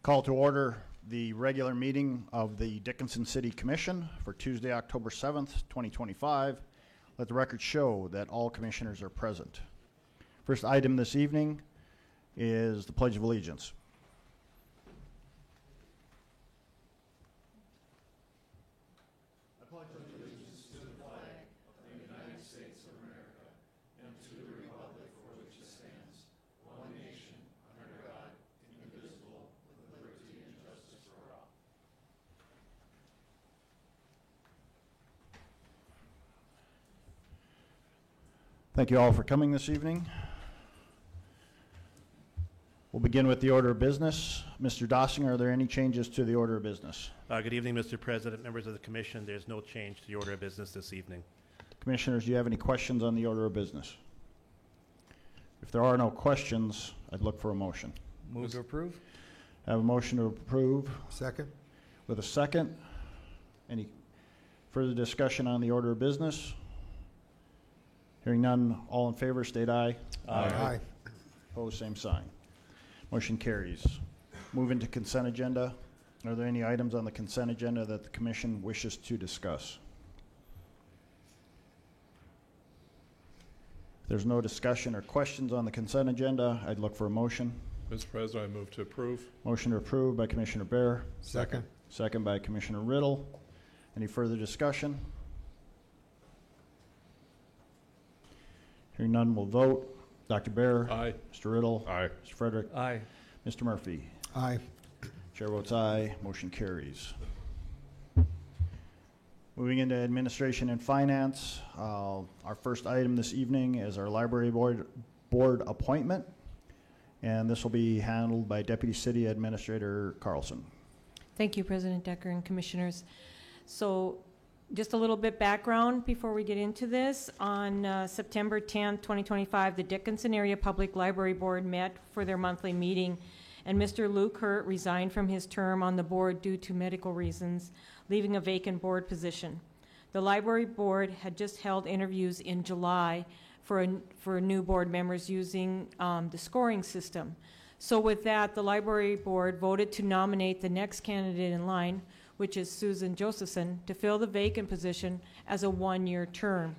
Call to order the regular meeting of the Dickinson City Commission for Tuesday, October 7th, 2025. Let the record show that all commissioners are present. First item this evening is the Pledge of Allegiance. I pledge allegiance to the flag of the United States of America and to the republic for which it stands, one nation, under God, indivisible, with liberty and justice for all. Thank you all for coming this evening. We'll begin with the order of business. Mr. Dossinger, are there any changes to the order of business? Good evening, Mr. President, members of the Commission. There's no change to the order of business this evening. Commissioners, do you have any questions on the order of business? If there are no questions, I'd look for a motion. Move to approve. I have a motion to approve. Second. With a second. Any further discussion on the order of business? Hearing none, all in favor state aye. Aye. Opposed, same sign. Motion carries. Move into consent agenda. Are there any items on the consent agenda that the Commission wishes to discuss? If there's no discussion or questions on the consent agenda, I'd look for a motion. Mr. President, I move to approve. Motion to approve by Commissioner Bear. Second. Second by Commissioner Riddle. Any further discussion? Hearing none, we'll vote. Dr. Bear. Aye. Mr. Riddle. Aye. Mr. Frederick. Aye. Mr. Murphy. Aye. Chair votes aye. Motion carries. Moving into administration and finance, our first item this evening is our library board appointment, and this will be handled by Deputy City Administrator Carlson. Thank you, President Decker and Commissioners. So just a little bit background before we get into this. On September 10th, 2025, the Dickinson Area Public Library Board met for their monthly meeting, and Mr. Luke Hurt resigned from his term on the board due to medical reasons, leaving a vacant board position. The library board had just held interviews in July for new board members using the scoring system. So with that, the library board voted to nominate the next candidate in line, which is Susan Josephson, to fill the vacant position as a one-year term.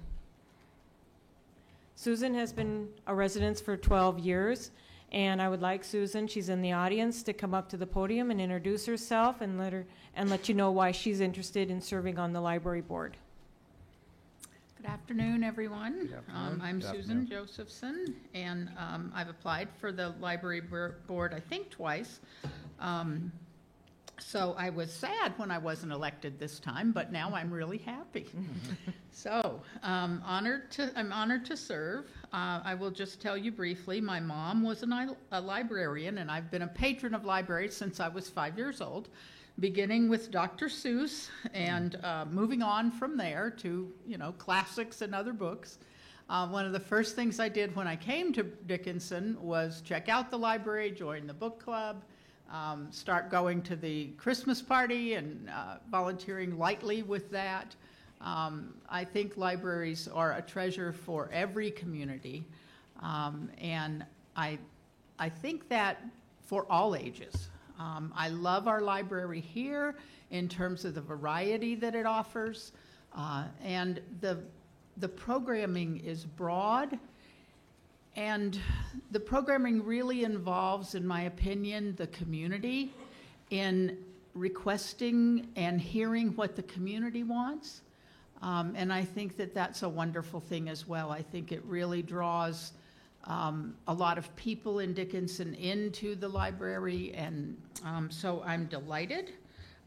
Susan has been a resident for 12 years, and I would like Susan, she's in the audience, to come up to the podium and introduce herself and let you know why she's interested in serving on the library board. Good afternoon, everyone. Good afternoon. I'm Good Susan afternoon. Josephson, and I've applied for the library board, I think, twice. So I was sad when I wasn't elected this time, but now I'm really happy. So I'm honored to serve. I will just tell you briefly, my mom was a librarian, and I've been a patron of libraries since I was 5 years old, beginning with Dr. Seuss and moving on from there to, classics and other books. One of the first things I did when I came to Dickinson was check out the library, join the book club, start going to the Christmas party and volunteering lightly with that. I think libraries are a treasure for every community, and I think that for all ages. I love our library here in terms of the variety that it offers, and the programming is broad. And the programming really involves, in my opinion, the community in requesting and hearing what the community wants. And I think that that's a wonderful thing as well. I think it really draws a lot of people in Dickinson into the library, and so I'm delighted.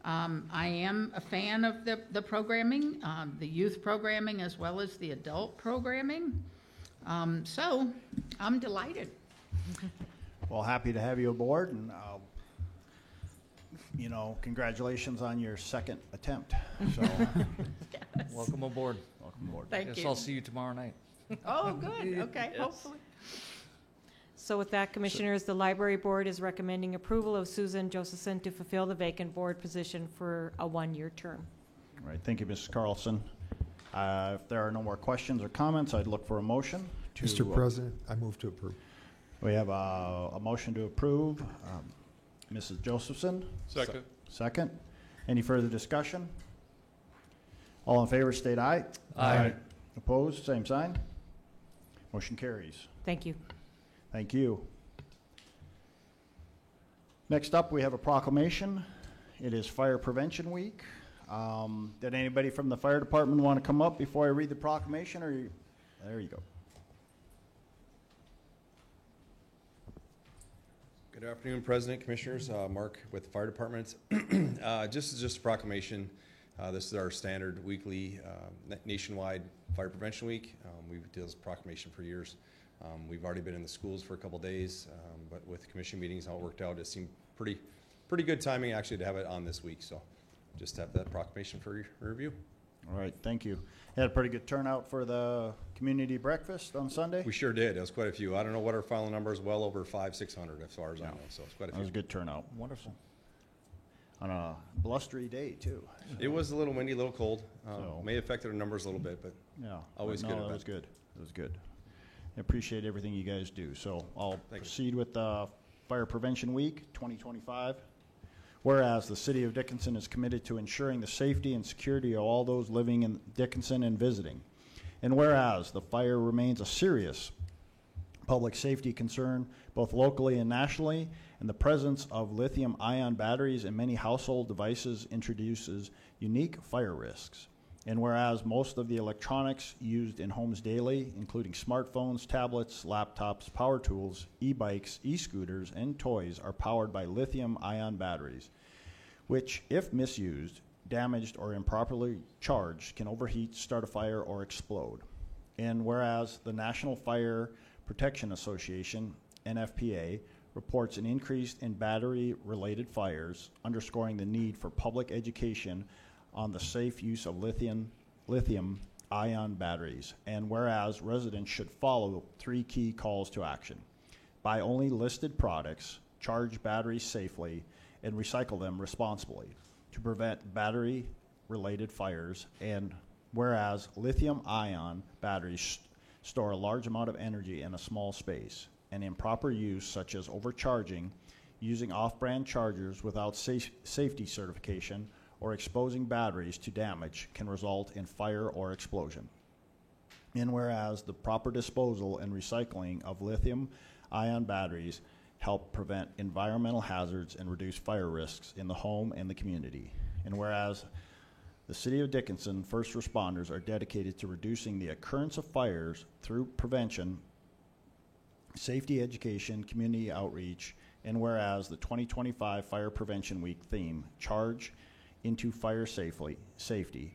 I am a fan of the programming, the youth programming as well as the adult programming. So I'm delighted. Well, happy to have you aboard, and congratulations on your second attempt. So, Yes. Welcome aboard. welcome aboard. Thank Guess you. I'll see you tomorrow night. Oh, good. Okay, Yes. hopefully. So with that, Commissioners, the library board is recommending approval of Susan Josephson to fulfill the vacant board position for a one-year term. All right, thank you, Mrs. Carlson. If there are no more questions or comments, I'd look for a motion to... Mr. President, I move to approve. We have a motion to approve Mrs. Josephson, Second. second. Any further discussion? All in favor state aye. Aye. Opposed, same sign. Motion carries. Thank you. Thank you. Next up, we have a proclamation. It is Fire Prevention Week. Did anybody from the fire department want to come up before I read the proclamation, or there you go. Good afternoon, President, Commissioners. Mark with the Fire Department. Just a proclamation. This is our standard weekly nationwide Fire Prevention Week. We've done this proclamation for years. We've already been in the schools for a couple days, but with commission meetings, how it worked out, it seemed pretty good timing actually to have it on this week. So just have that proclamation for your review. All right, thank you. Had a pretty good turnout for the community breakfast on Sunday. We sure did. It was quite a few. I don't know what our final number is, well over 500-600 as far as I know. So it's quite a That was few. a good turnout Wonderful. on a blustery day too. It was a little windy, a little cold. So- May have affected our numbers a little bit, but Yeah. Always no, good that event. was good. It was good. I appreciate everything you guys do. So I'll Thank you. proceed with Fire Prevention Week 2025. Whereas the City of Dickinson is committed to ensuring the safety and security of all those living in Dickinson and visiting. And whereas the fire remains a serious public safety concern, both locally and nationally, and the presence of lithium-ion batteries in many household devices introduces unique fire risks. And whereas most of the electronics used in homes daily, including smartphones, tablets, laptops, power tools, e-bikes, e-scooters, and toys, are powered by lithium-ion batteries, which, if misused, damaged, or improperly charged, can overheat, start a fire, or explode. And whereas the National Fire Protection Association, NFPA, reports an increase in battery-related fires, underscoring the need for public education on the safe use of lithium-ion batteries. And whereas residents should follow 3 key calls to action: buy only listed products, charge batteries safely, and recycle them responsibly to prevent battery-related fires. And whereas lithium-ion batteries store a large amount of energy in a small space, and improper use, such as overcharging, using off-brand chargers without safety certification, or exposing batteries to damage, can result in fire or explosion. And whereas the proper disposal and recycling of lithium-ion batteries help prevent environmental hazards and reduce fire risks in the home and the community. And whereas the City of Dickinson first responders are dedicated to reducing the occurrence of fires through prevention, safety education, community outreach. And whereas the 2025 Fire Prevention Week theme, Charge into Fire Safety,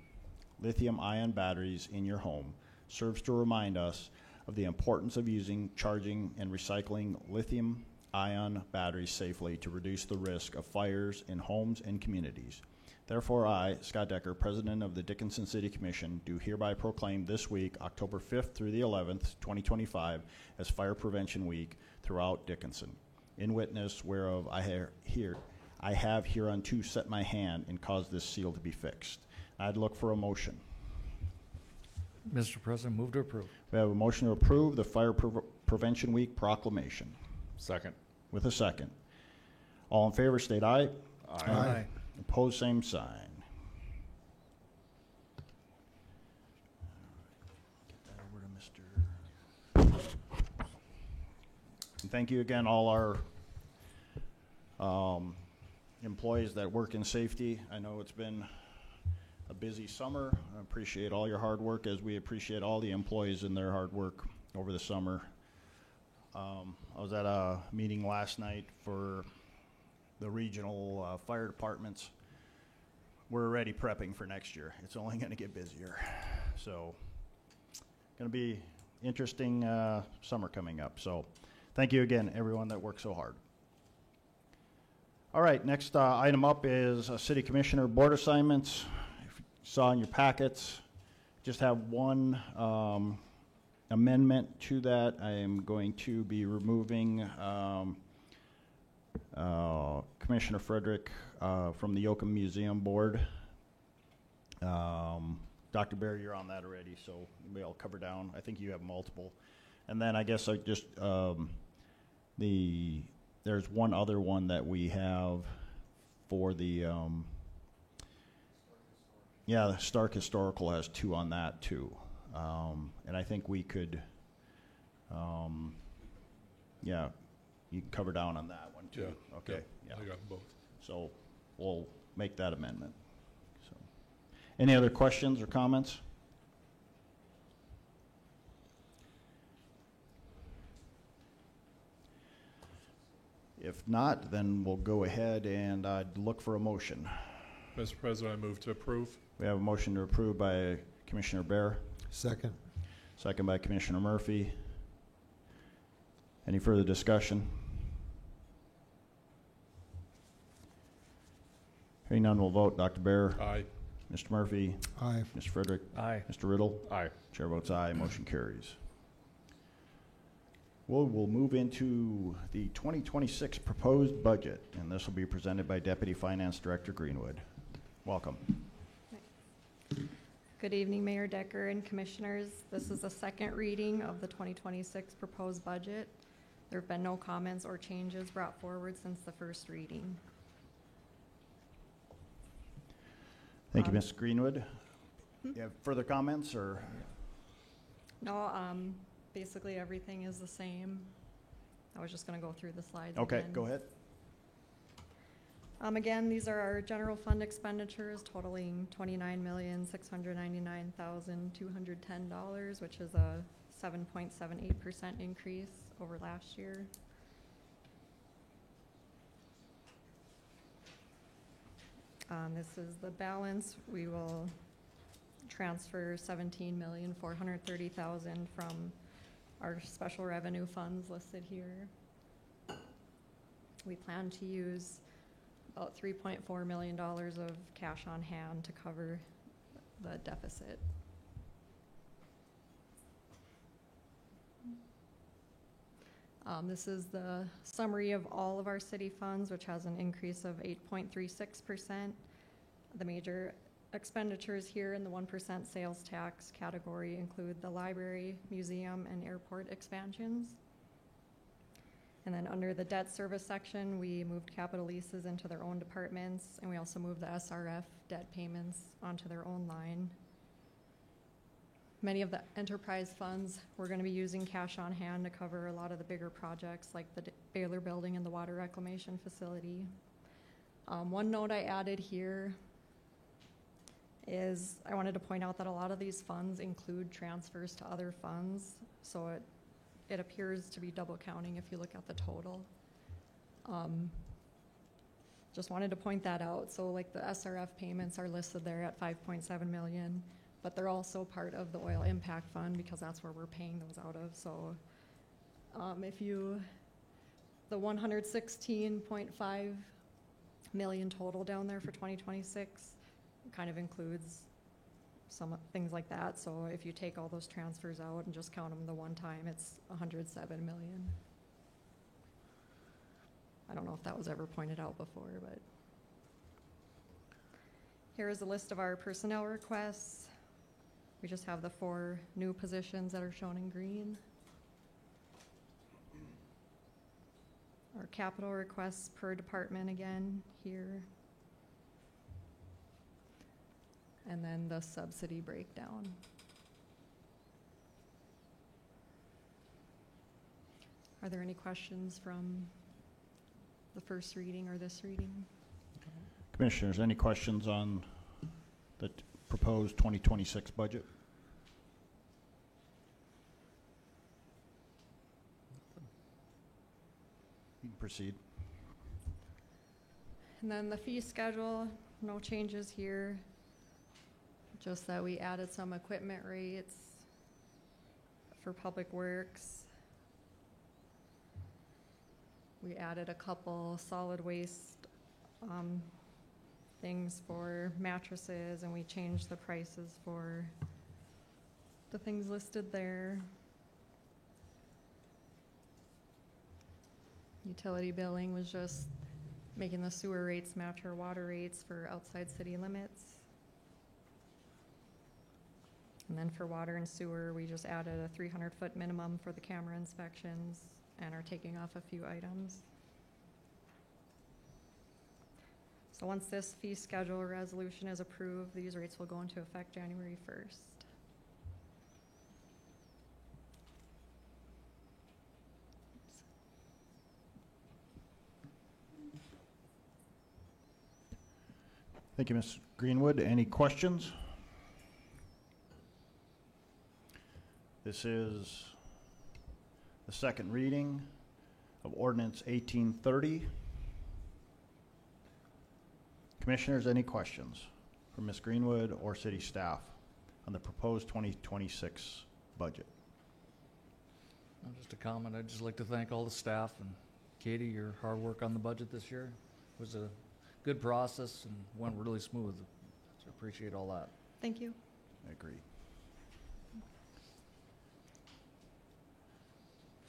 lithium-ion batteries in your home, serves to remind us of the importance of using, charging, and recycling lithium-ion batteries safely to reduce the risk of fires in homes and communities. Therefore, I, Scott Decker, President of the Dickinson City Commission, do hereby proclaim this week, October 5th through the 11th, 2025, as Fire Prevention Week throughout Dickinson. In witness whereof I have hereunto set my hand and caused this seal to be fixed. I'd look for a motion. Mr. President, move to approve. We have a motion to approve the Fire Prevention Week proclamation. Second. With a second. All in favor state aye. Aye. Opposed, same sign. Get that over to Mr. And thank you again, all our employees that work in safety. I know it's been a busy summer. I appreciate all your hard work, as we appreciate all the employees and their hard work over the summer. I was at a meeting last night for the regional fire departments. We're already prepping for next year. It's only going to get busier. So, going to be interesting summer coming up. So, thank you again, everyone that worked so hard. All right, next item up is City Commissioner Board Assignments. If you saw in your packets, just have one amendment to that. I am going to be removing Commissioner Frederick from the Yoakum Museum Board. Dr. Barry, you're on that already, so maybe I'll cover down. I think you have multiple. And then I guess I just the there's one other one that we have for the, yeah, the Stark Historical has 2 on that too. And I think we could, yeah, you can cover down on that one too. Yeah. Okay, yeah. I got both. So we'll make that amendment. So, any other questions or comments? If not, then we'll go ahead and look for a motion. Mr. President, I move to approve. We have a motion to approve by Commissioner Bear, Second. second by Commissioner Murphy. Any further discussion? Hearing none, we'll vote. Dr. Bear, Aye. Mr. Murphy, Aye. Mr. Frederick, Aye. Mr. Riddle. Aye. Chair votes aye, motion carries. We'll move into the 2026 proposed budget, and this will be presented by Deputy Finance Director Greenwood. Welcome. Good evening, Mayor Decker and Commissioners. This is the second reading of the 2026 proposed budget. There have been no comments or changes brought forward since the first reading. Thank you, Ms. Greenwood. You have further comments, or? No, basically everything is the same. I was just going to go through the slides Okay, again. go ahead. Again, these are our general fund expenditures totaling $29,699,210, which is a 7.78% increase over last year. This is the balance. We will transfer $17,430,000 from our special revenue funds listed here. We plan to use about $3.4 million of cash on hand to cover the deficit. This is the summary of all of our city funds, which has an increase of 8.36%. The major expenditures here in the 1% sales tax category include the library, museum, and airport expansions. And then under the debt service section, we moved capital leases into their own departments, and we also moved the SRF debt payments onto their own line. Many of the enterprise funds, we're going to be using cash on hand to cover a lot of the bigger projects like the Baylor Building and the water reclamation facility. One note I added here is I wanted to point out that a lot of these funds include transfers to other funds, so it appears to be double counting if you look at the total. Just wanted to point that out. So like the SRF payments are listed there at 5.7 million, but they're also part of the oil impact fund because that's where we're paying those out of. So the 116.5 million total down there for 2026 kind of includes some things like that. So if you take all those transfers out and just count them the one time, it's 107 million. I don't know if that was ever pointed out before, but here is a list of our personnel requests. We just have the 4 new positions that are shown in green. Our capital requests per department again here. And then the subsidy breakdown. Are there any questions from the first reading or this reading? Commissioners, any questions on the proposed 2026 budget? You can proceed. And then the fee schedule, no changes here. Just that we added some equipment rates for public works. We added a couple solid waste things for mattresses, and we changed the prices for the things listed there. Utility billing was just making the sewer rates match our water rates for outside city limits. And then for water and sewer, we just added a 300-foot minimum for the camera inspections and are taking off a few items. So once this fee schedule resolution is approved, these rates will go into effect January 1st. Thank you, Ms. Greenwood. Any questions? This is the second reading of ordinance 1830. Commissioners, any questions for Ms. Greenwood or city staff on the proposed 2026 budget? Just a comment, I'd just like to thank all the staff and Katie, your hard work on the budget this year. It was a good process and went really smooth. So appreciate all that. Thank you. I agree.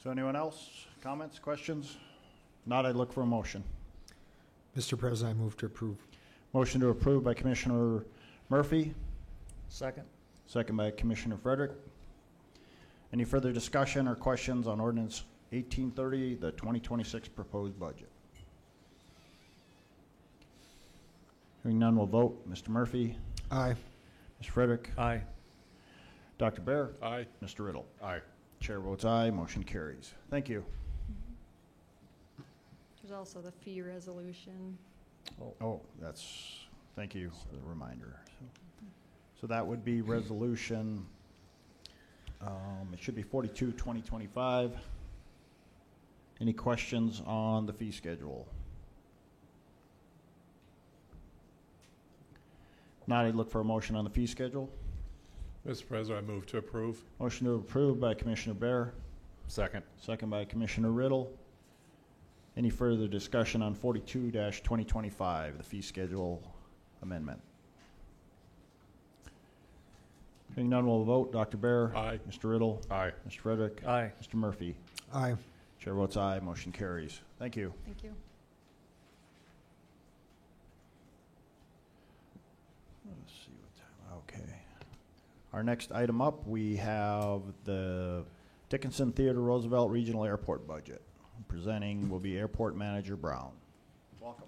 So anyone else? Comments, questions? Not, I'd look for a motion. Mr. President, I move to approve. Motion to approve by Commissioner Murphy, Second? second by Commissioner Frederick. Any further discussion or questions on ordinance 1830, the 2026 proposed budget? Hearing none, we'll vote. Mr. Murphy, Aye. Mr. Frederick, Aye. Dr. Bear, Aye. Mr. Riddle. Aye. Chair votes aye, motion carries. Thank you. There's also the fee resolution. Oh, thank you for the reminder. So that would be resolution, it should be 42, 2025. Any questions on the fee schedule? Not, I'd look for a motion on the fee schedule. Mr. President, I move to approve. Motion to approve by Commissioner Bear, Second. second by Commissioner Riddle. Any further discussion on 42-2025, the fee schedule amendment? Hearing none, we'll vote. Dr. Bear. Aye. Mr. Riddle. Aye. Mr. Frederick. Aye. Mr. Murphy. Aye. Chair votes aye, motion carries. Thank you. Thank you. Let's see what time, okay. Our next item up, we have the Dickinson Theodore Roosevelt Regional Airport budget. Presenting will be Airport Manager Brown. Welcome.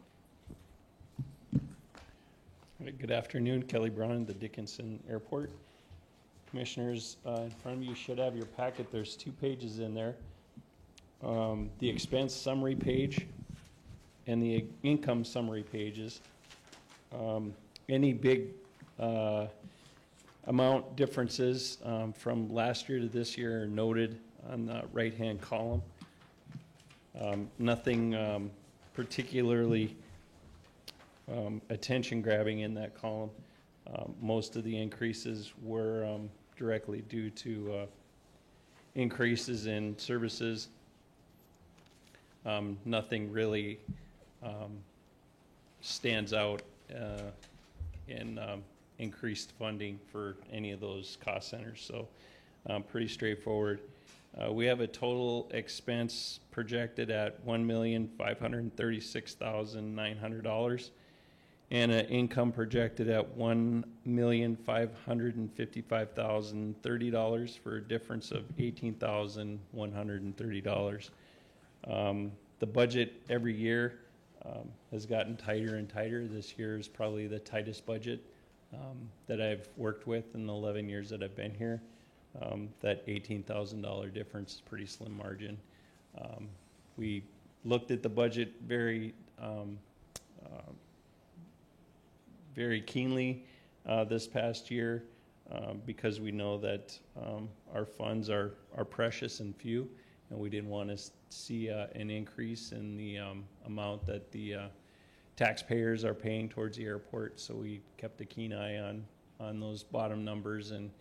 All right, good afternoon, Kelly Brown, the Dickinson Airport. Commissioners, in front of you should have your packet. There's 2 pages in there. The expense summary page and the income summary pages. Any big amount differences from last year to this year are noted on the right-hand column. Nothing particularly attention grabbing in that column. Most of the increases were directly due to increases in services. Nothing really stands out in increased funding for any of those cost centers, so pretty straightforward. We have a total expense projected at $1,536,900 and an income projected at $1,555,030 for a difference of $18,130. The budget every year has gotten tighter and tighter. This year is probably the tightest budget that I've worked with in the 11 years that I've been here. That $18,000 difference is pretty slim margin. We looked at the budget very keenly this past year because we know that our funds are precious and few, and we didn't want to see an increase in the amount that the taxpayers are paying towards the airport. So we kept a keen eye on those bottom numbers and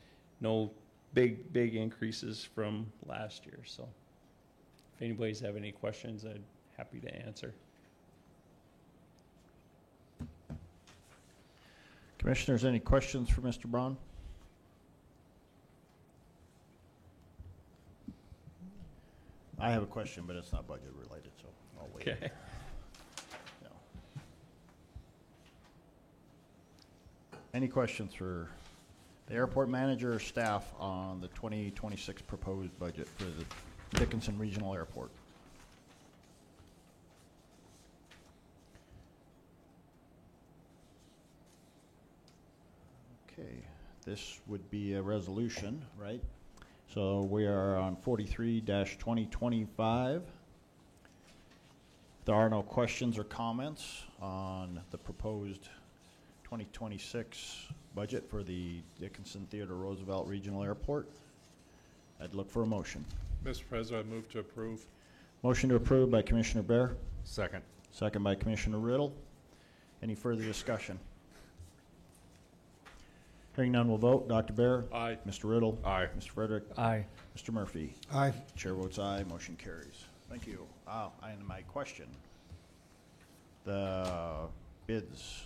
no big increases from last year. So if anybody's have any questions, I'd happy to answer. Commissioners, any questions for Mr. Braun? I have a question, but it's not budget related, so I'll wait. Okay. No. Any questions for the airport manager or staff on the 2026 proposed budget for the Dickinson Regional Airport? this would be a resolution, right? So we are on 43-2025. There are no questions or comments on the proposed 2026 budget for the Dickinson Theodore Roosevelt Regional Airport. I'd look for a motion. Mr. President, I move to approve. Motion to approve by Commissioner Bear, Second. second by Commissioner Riddle. Any further discussion? Hearing none, will vote. Dr. Bear? Aye. Mr. Riddle? Aye. Mr. Frederick? Aye. Mr. Murphy? Aye. Chair votes aye, motion carries. Thank you. And my question, the bids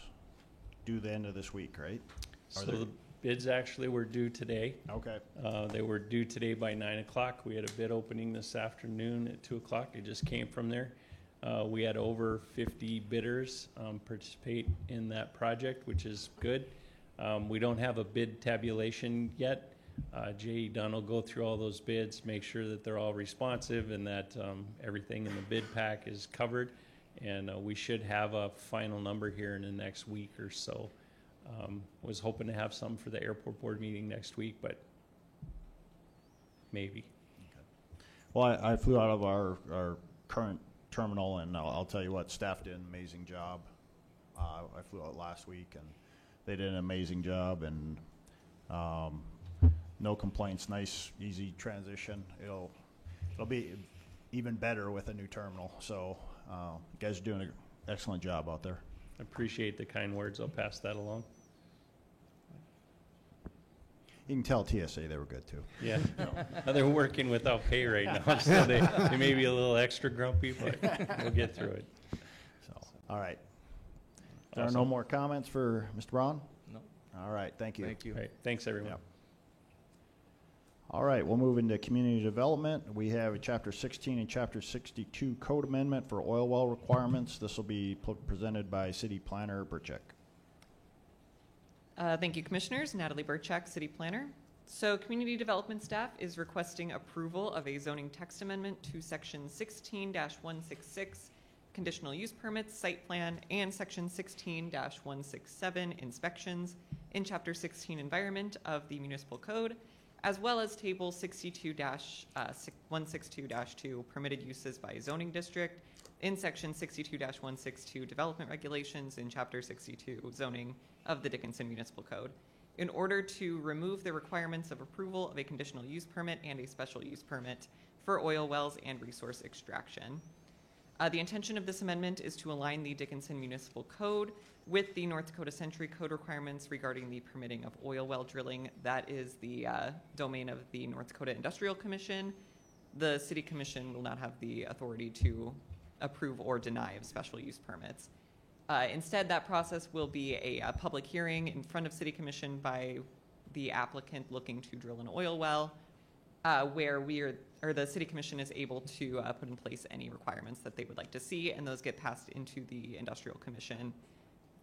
due the end of this week, right? So the bids actually were due today. Okay. They were due today by 9 o'clock. We had a bid opening this afternoon at 2 o'clock. It just came from there. We had over 50 bidders participate in that project, which is good. We don't have a bid tabulation yet. Jay Dunn will go through all those bids, make sure that they're all responsive and that everything in the bid pack is covered. And we should have a final number here in the next week or so. Was hoping to have some for the airport board meeting next week, but maybe. Well, I flew out of our current terminal, and I'll tell you what, staff did an amazing job. I flew out last week, and they did an amazing job, and no complaints. Nice, easy transition. It'll be even better with a new terminal. So you guys are doing an excellent job out there. I appreciate the kind words. I'll pass that along. You can tell TSA they were good too. Yeah, they're working without pay right now, so they may be a little extra grumpy, but we'll get through it. So, all right. There are Awesome. no more comments for Mr. Braun? No. All right, thank you. Thank you. All right, thanks, everyone. Yep. All right, we'll move into community development. We have a Chapter 16 and Chapter 62 code amendment for oil well requirements. This will be presented by City Planner Burchek. Thank you, Commissioners. Natalie Burchak, City Planner. So Community Development staff is requesting approval of a zoning text amendment to Section 16-166, Conditional Use Permits, Site Plan, and Section 16-167, Inspections, in Chapter 16 Environment of the Municipal Code, as well as Table 62-162-2, Permitted Uses by Zoning District, in Section 62-162, Development Regulations, in Chapter 62, Zoning of the Dickinson Municipal Code, in order to remove the requirements of approval of a conditional use permit and a special use permit for oil wells and resource extraction. The intention of this amendment is to align the Dickinson Municipal Code with the North Dakota Century Code requirements regarding the permitting of oil well drilling. That is the domain of the North Dakota Industrial Commission. The City Commission will not have the authority to approve or deny of special use permits. Instead, that process will be a public hearing in front of City Commission by the applicant looking to drill an oil well, where the City Commission is able to put in place any requirements that they would like to see, and those get passed into the Industrial Commission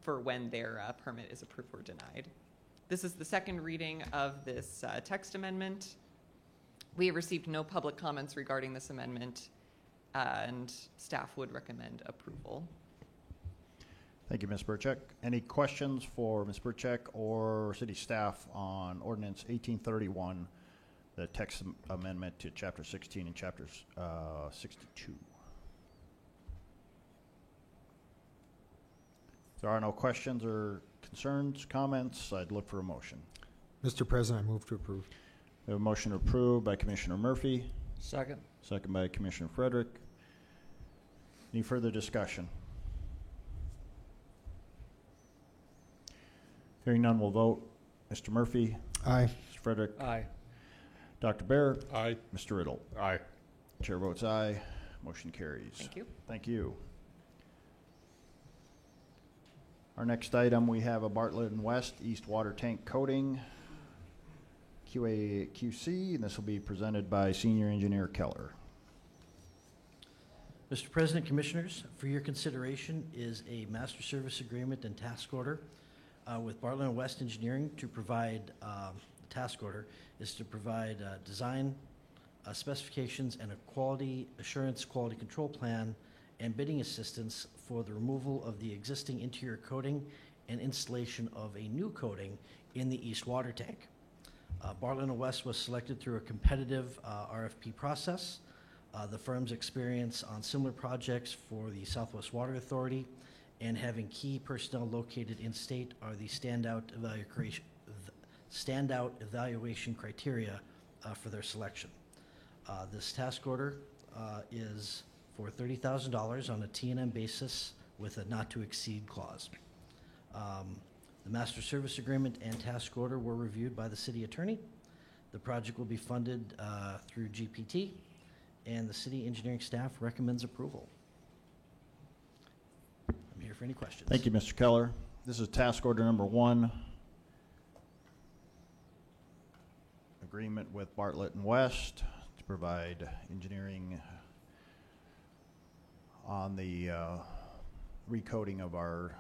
for when their permit is approved or denied. This is the second reading of this text amendment. We have received no public comments regarding this amendment, and staff would recommend approval. Thank you, Ms. Burchek. Any questions for Ms. Burchek or city staff on Ordinance 1831, the text amendment to Chapter 16 and Chapter 62? If there are no questions or concerns, comments, I'd look for a motion. Mr. President, I move to approve. We have a motion approved by Commissioner Murphy, Second. second by Commissioner Frederick. Any further discussion? Hearing none, we'll vote. Mr. Murphy, Aye. Mr. Frederick, Aye. Dr. Bear, Aye. Mr. Riddle. Aye. Chair votes aye. Motion carries. Thank you. Thank you. Our next item, we have a Bartlett and West East Water Tank Coating QA/QC, and this will be presented by Senior Engineer Keller. Mr. President, Commissioners, for your consideration is a master service agreement and task order with Bartlett and West Engineering to provide, the task order is to provide design specifications and a quality assurance, quality control plan, and bidding assistance for the removal of the existing interior coating and installation of a new coating in the east water tank. Bartlett and West was selected through a competitive RFP process. The firm's experience on similar projects for the Southwest Water Authority and having key personnel located in state are the standout evaluation criteria for their selection. This task order is for $30,000 on a T&M basis with a not-to-exceed clause. The master service agreement and task order were reviewed by the city attorney. The project will be funded through GPT, and the city engineering staff recommends approval. I'm here for any questions. Thank you, Mr. Keller. This is task order number 1. Agreement with Bartlett and West to provide engineering on the recoding of our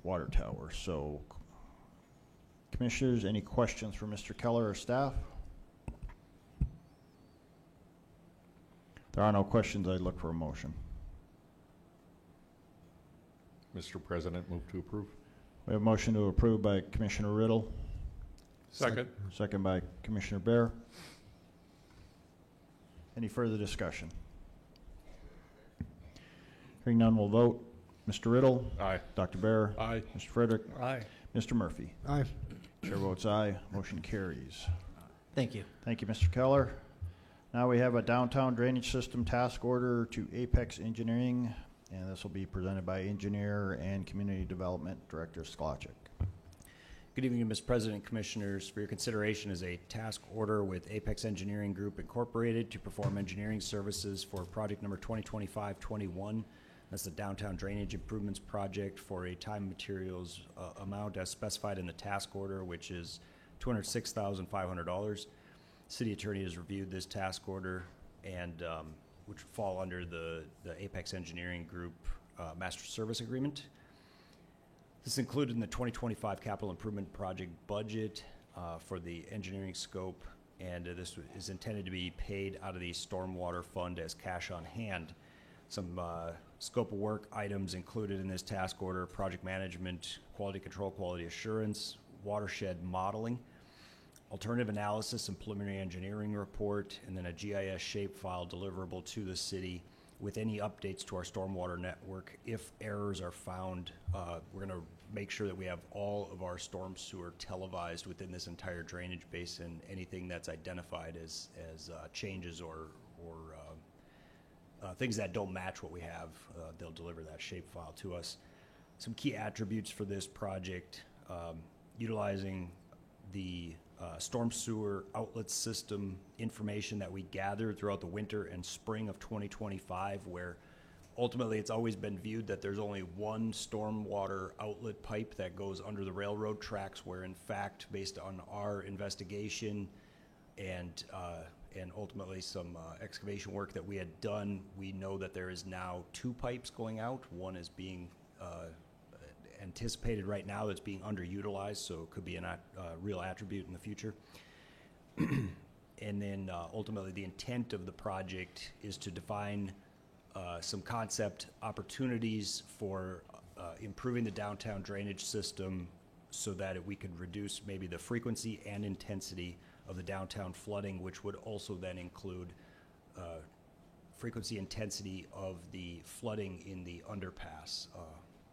water tower. So, commissioners, any questions for Mr. Keller or staff? If there are no questions, I'd look for a motion. Mr. President, move to approve. We have a motion to approve by Commissioner Riddle, Second. second by Commissioner Bear. Any further discussion? Hearing none, we'll vote. Mr. Riddle? Aye. Dr. Bear? Aye. Mr. Frederick? Aye. Mr. Murphy? Aye. Chair votes aye. Motion carries. Thank you. Thank you, Mr. Keller. Now we have a downtown drainage system task order to Apex Engineering, and this will be presented by Engineer and Community Development Director Sklochik. Good evening, Mr. President, Commissioners. For your consideration is a task order with Apex Engineering Group Incorporated to perform engineering services for project number 2025-21. That's the downtown drainage improvements project for a time and materials amount as specified in the task order, which is $206,500. City attorney has reviewed this task order and which would fall under the Apex Engineering Group master service agreement. This is included in the 2025 capital improvement project budget for the engineering scope, and this is intended to be paid out of the stormwater fund as cash on hand. Some scope of work items included in this task order: project management, quality control, quality assurance, watershed modeling, alternative analysis and preliminary engineering report, and then a GIS shapefile deliverable to the city with any updates to our stormwater network. If errors are found, we're going to make sure that we have all of our storm sewer televised within this entire drainage basin. Anything that's identified as changes or things that don't match what we have, they'll deliver that shapefile to us. Some key attributes for this project: utilizing the storm sewer outlet system information that we gathered throughout the winter and spring of 2025, where ultimately it's always been viewed that there's only one stormwater outlet pipe that goes under the railroad tracks, where in fact, based on our investigation and ultimately some excavation work that we had done, we know that there is now 2 pipes going out. One is being anticipated right now that's being underutilized, so it could be a real attribute in the future. And then ultimately the intent of the project is to define some concept opportunities for improving the downtown drainage system so that we could reduce maybe the frequency and intensity of the downtown flooding, which would also then include frequency intensity of the flooding in the underpass.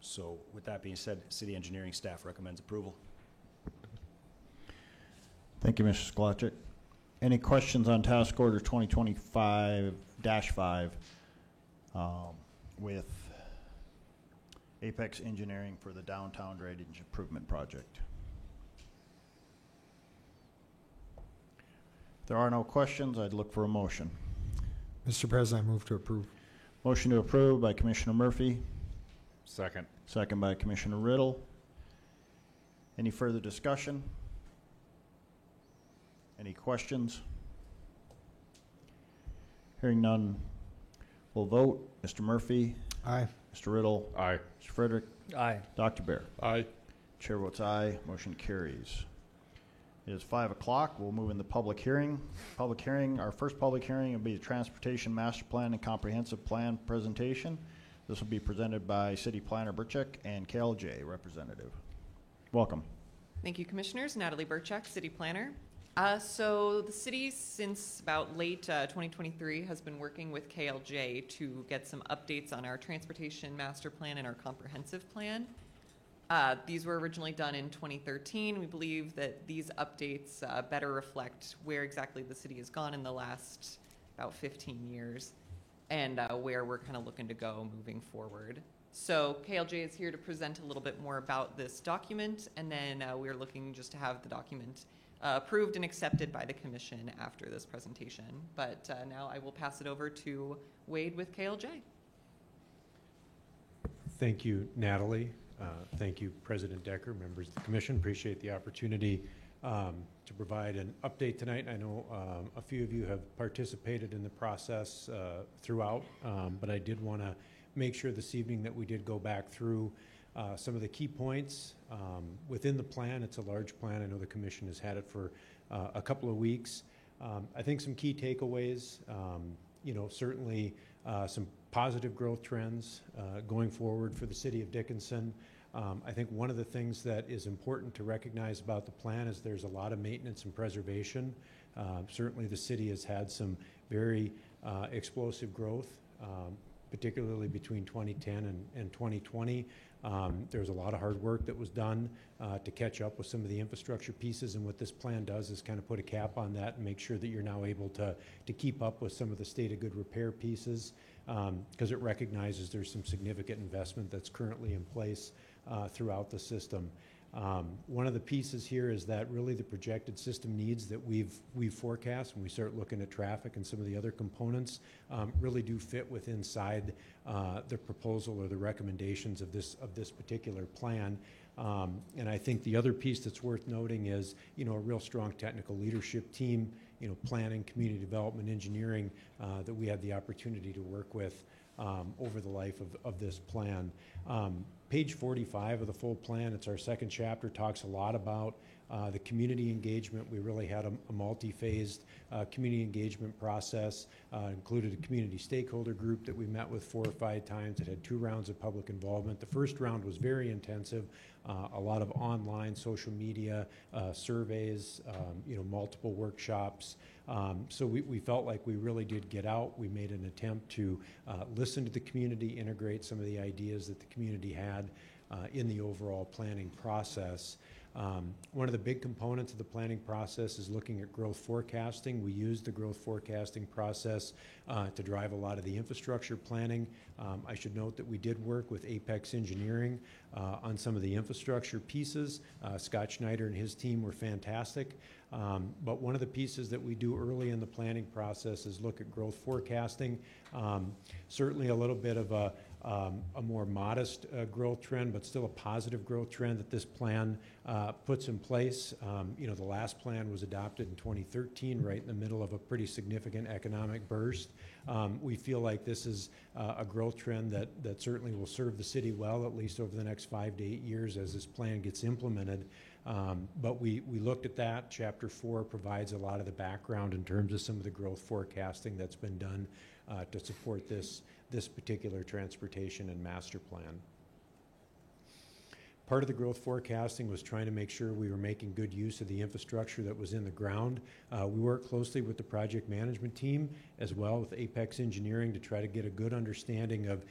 So with that being said, city engineering staff recommends approval. Thank you, Mr. Sklochik. Any questions on task order 2025-5 with Apex Engineering for the downtown drainage improvement project? If there are no questions, I'd look for a motion. Mr. President, I move to approve. Motion to approve by Commissioner Murphy, Second. second by Commissioner Riddle. Any further discussion? Any questions? Hearing none, we'll vote. Mr. Murphy? Aye. Mr. Riddle? Aye. Mr. Frederick? Aye. Dr. Bear? Aye. Chair votes aye. Motion carries. It is 5 o'clock. We'll move into public hearing. Public hearing, our first public hearing will be the Transportation Master Plan and Comprehensive Plan presentation. This will be presented by City Planner Burchek and KLJ representative. Welcome. Thank you, Commissioners. Natalie Burchak, City Planner. So the city, since about late 2023, has been working with KLJ to get some updates on our transportation master plan and our comprehensive plan. These were originally done in 2013. We believe that these updates better reflect where exactly the city has gone in the last about 15 years and where we're kind of looking to go moving forward. So KLJ is here to present a little bit more about this document, and then we're looking just to have the document approved and accepted by the commission after this presentation. But now I will pass it over to Wade with KLJ. Thank you, Natalie. Thank you, President Decker, members of the commission. Appreciate the opportunity to provide an update tonight. I know a few of you have participated in the process throughout, but I did want to make sure this evening that we did go back through some of the key points within the plan. It's a large plan. I know the commission has had it for a couple of weeks. I think some key takeaways, certainly some positive growth trends going forward for the city of Dickinson. I think one of the things that is important to recognize about the plan is there's a lot of maintenance and preservation. Certainly the city has had some very explosive growth, particularly between 2010 and 2020. There's a lot of hard work that was done to catch up with some of the infrastructure pieces, and what this plan does is kind of put a cap on that and make sure that you're now able to keep up with some of the state of good repair pieces, because it recognizes there's some significant investment that's currently in place throughout the system. One of the pieces here is that really the projected system needs that we've forecast when we start looking at traffic and some of the other components really do fit with inside the proposal or the recommendations of this particular plan. And I think the other piece that's worth noting is, a real strong technical leadership team, planning, community development, engineering that we had the opportunity to work with over the life of this plan. Page 45 of the full plan, it's our second chapter, talks a lot about the community engagement. We really had a multi-phased community engagement process, included a community stakeholder group that we met with 4 or 5 times. It had 2 rounds of public involvement. The first round was very intensive, a lot of online social media surveys, multiple workshops. So we felt like we really did get out. We made an attempt to listen to the community, integrate some of the ideas that the community had in the overall planning process. One of the big components of the planning process is looking at growth forecasting. We use the growth forecasting process to drive a lot of the infrastructure planning. I should note that we did work with Apex Engineering on some of the infrastructure pieces. Scott Schneider and his team were fantastic. But one of the pieces that we do early in the planning process is look at growth forecasting. Certainly a little bit of a more modest growth trend, but still a positive growth trend that this plan puts in place. The last plan was adopted in 2013, right in the middle of a pretty significant economic burst. We feel like this is a growth trend that certainly will serve the city well, at least over the next 5 to 8 years as this plan gets implemented. But we looked at that. Chapter 4 provides a lot of the background in terms of some of the growth forecasting that's been done to support this particular transportation and master plan. Part of the growth forecasting was trying to make sure we were making good use of the infrastructure that was in the ground. We worked closely with the project management team as well with Apex Engineering to try to get a good understanding of,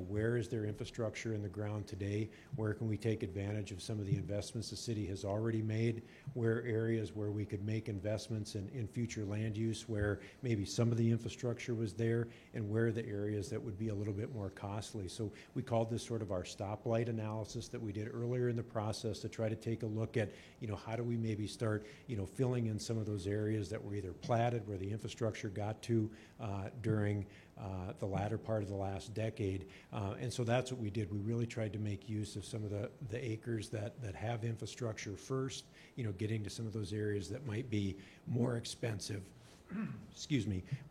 where is their infrastructure in the ground today? Where can we take advantage of some of the investments the city has already made? Where areas where we could make investments in future land use where maybe some of the infrastructure was there, and where are the areas that would be a little bit more costly? So we called this sort of our stoplight analysis that we did earlier in the process to try to take a look at, how do we maybe start, filling in some of those areas that were either platted where the infrastructure got to during the latter part of the last decade. And so that's what we did. We really tried to make use of some of the acres that have infrastructure first, getting to some of those areas that might be more expensive,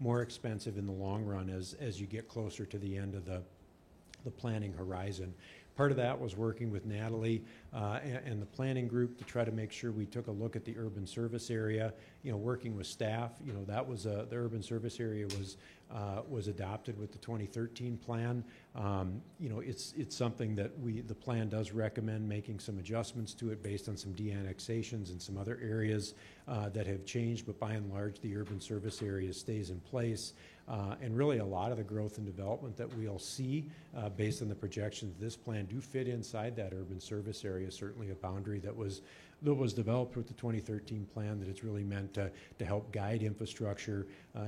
more expensive in the long run as you get closer to the end of the planning horizon. Part of that was working with Natalie and the planning group to try to make sure we took a look at the urban service area. You know, working with staff, you know, that was the urban service area was adopted with the 2013 plan. You know, it's something that the plan does recommend making some adjustments to it based on some de-annexations and some other areas that have changed, but by and large, the urban service area stays in place. And really a lot of the growth and development that we'll see based on the projections of this plan do fit inside that urban service area, certainly a boundary that was developed with the 2013 plan, that it's really meant to help guide infrastructure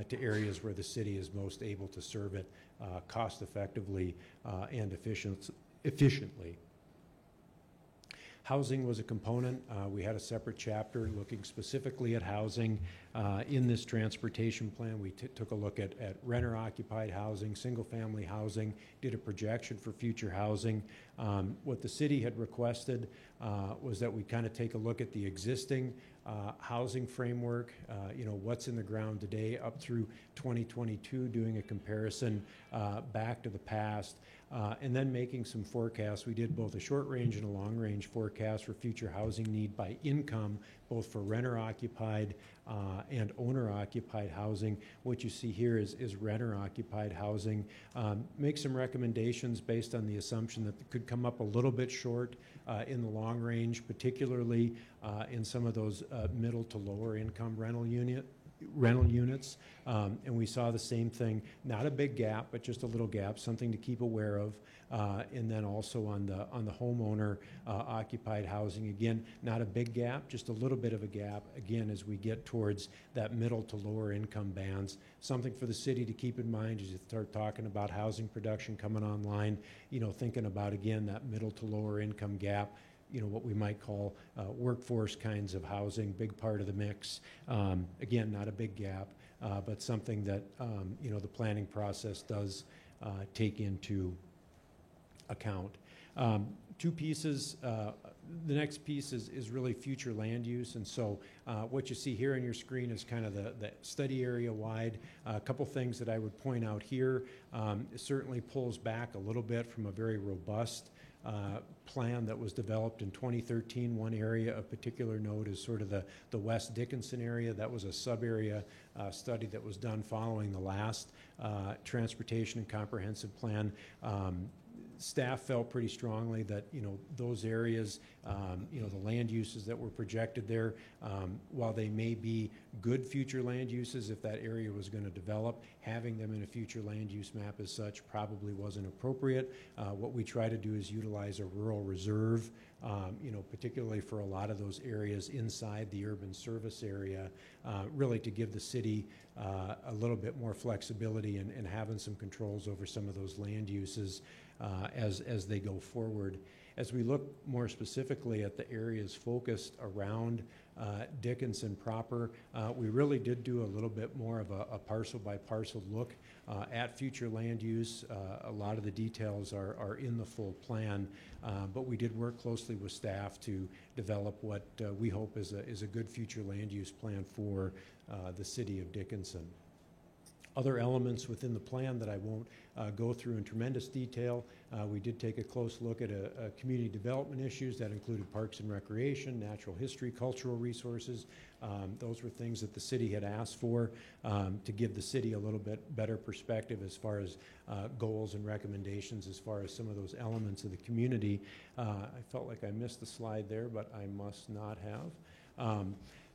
to areas where the city is most able to serve it cost effectively and efficiently. Housing was a component. We had a separate chapter looking specifically at housing. In this transportation plan, we took a look at renter-occupied housing, single-family housing, did a projection for future housing. What the city had requested was that we kind of take a look at the existing housing framework, you know, what's in the ground today up through 2022, doing a comparison back to the past. And then making some forecasts. We did both a short-range and a long-range forecast for future housing need by income, both for renter-occupied and owner-occupied housing. What you see here is renter-occupied housing. Make some recommendations based on the assumption that it could come up a little bit short in the long range, particularly in some of those middle to lower income rental units, and we saw the same thing, not a big gap, but just a little gap, something to keep aware of. And then also on the homeowner occupied housing, again, not a big gap, just a little bit of a gap, again, as we get towards that middle to lower income bands. Something for the city to keep in mind as you start talking about housing production coming online, you know, thinking about, again, that middle to lower income gap, you know, what we might call workforce kinds of housing, big part of the mix. Again, not a big gap, but something that, you know, the planning process does take into account. Two pieces. The next piece is really future land use. And so what you see here on your screen is kind of the study area wide. A couple things that I would point out here. It certainly pulls back a little bit from a very robust plan that was developed in 2013. One area of particular note is sort of the West Dickinson area. That was a sub-area study that was done following the last transportation and comprehensive plan. Staff felt pretty strongly that, you know, those areas, you know, the land uses that were projected there, while they may be good future land uses if that area was going to develop, having them in a future land use map as such probably wasn't appropriate. What we try to do is utilize a rural reserve, you know, particularly for a lot of those areas inside the urban service area, really to give the city a little bit more flexibility and having some controls over some of those land uses as they go forward. As we look more specifically at the areas focused around Dickinson proper, we really did do a little bit more of a parcel by parcel look at future land use. A lot of the details are in the full plan, but we did work closely with staff to develop what we hope is a good future land use plan for the city of Dickinson. Other elements within the plan that I won't go through in tremendous detail. We did take a close look at community development issues that included parks and recreation, natural history, cultural resources. Those were things that the city had asked for to give the city a little bit better perspective as far as goals and recommendations as far as some of those elements of the community. I felt like I missed the slide there, but I must not have.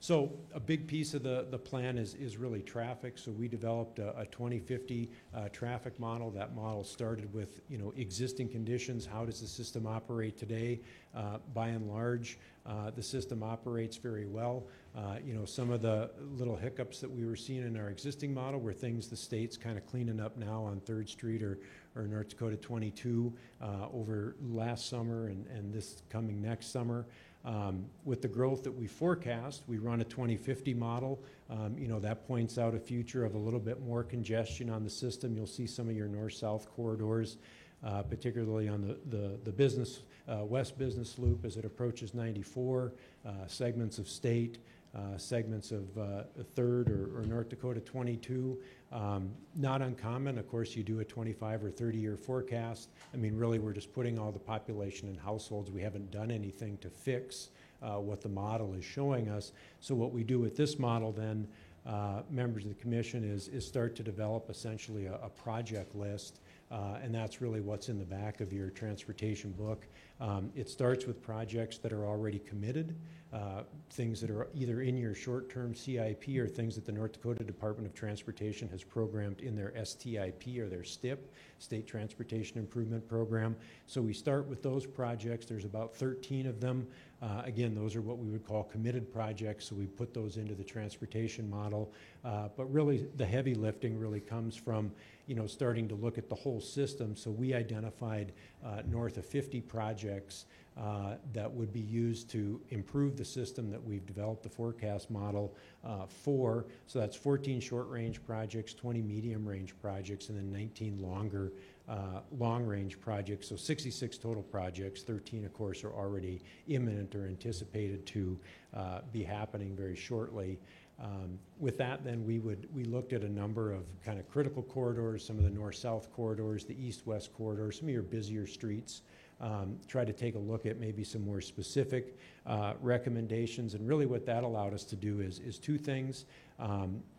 So a big piece of the plan is really traffic. So we developed a 2050 traffic model. That model started with, you know, existing conditions. How does the system operate today? By and large, the system operates very well. You know, some of the little hiccups that we were seeing in our existing model were things the state's kind of cleaning up now on 3rd Street or North Dakota 22 over last summer and this coming next summer. With the growth that we forecast, we run a 2050 model. You know, that points out a future of a little bit more congestion on the system. You'll see some of your north-south corridors, particularly on the business, west business loop as it approaches 94, segments of state, segments of 3rd or North Dakota 22. Not uncommon, of course, you do a 25 or 30-year forecast. I mean, really, we're just putting all the population in households. We haven't done anything to fix what the model is showing us. So what we do with this model then, members of the commission, is start to develop essentially a project list. And that's really what's in the back of your transportation book. It starts with projects that are already committed, things that are either in your short-term CIP or things that the North Dakota Department of Transportation has programmed in their STIP or their STIP, State Transportation Improvement Program. So we start with those projects. There's about 13 of them. Again, those are what we would call committed projects, so we put those into the transportation model. But really, the heavy lifting really comes from, starting to look at the whole system. So we identified north of 50 projects that would be used to improve the system that we've developed the forecast model for. So that's 14 short-range projects, 20 medium-range projects, and then 19 long-range projects. So 66 total projects. 13, of course, are already imminent or anticipated to be happening very shortly. With that, then we looked at a number of kind of critical corridors, some of the north-south corridors, the east-west corridors, some of your busier streets. Try to take a look at maybe some more specific recommendations. And really what that allowed us to do is two things.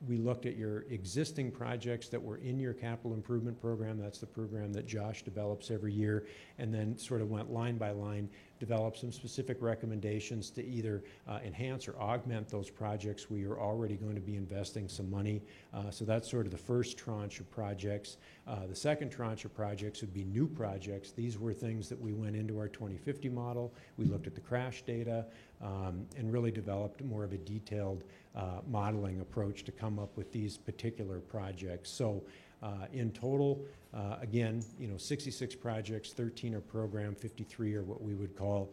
We looked at your existing projects that were in your capital improvement program. That's the program that Josh develops every year, and then sort of went line by line, developed some specific recommendations to either enhance or augment those projects we are already going to be investing some money. So that's sort of the first tranche of projects. The second tranche of projects would be new projects. These were things that we went into our 2050 model. We looked at the crash data and really developed more of a detailed modeling approach to come up with these particular projects. So in total, again, 66 projects, 13 are program, 53 are what we would call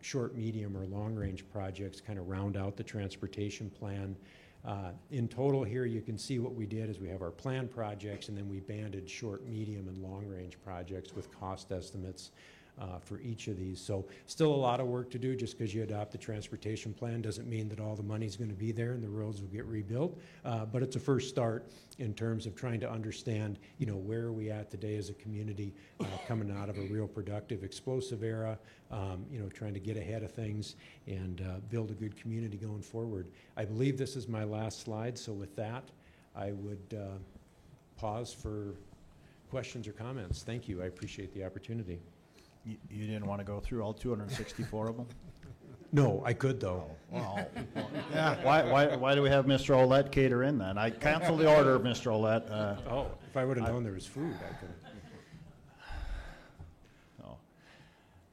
short, medium, or long-range projects, kind of round out the transportation plan. In total here, you can see what we did is we have our planned projects, and then we banded short, medium, and long-range projects with cost estimates for each of these. So still a lot of work to do. Just because you adopt the transportation plan doesn't mean that all the money's going to be there and the roads will get rebuilt. But it's a first start in terms of trying to understand, where are we at today as a community coming out of a real productive explosive era, trying to get ahead of things and build a good community going forward. I believe this is my last slide. So with that, I would pause for questions or comments. Thank you. I appreciate the opportunity. You didn't want to go through all 264 of them? No, I could though. Well, yeah. Why do we have Mr. Olet cater in then? I canceled the order of Mr. Olet. If I would have known there was food, I could have. Oh,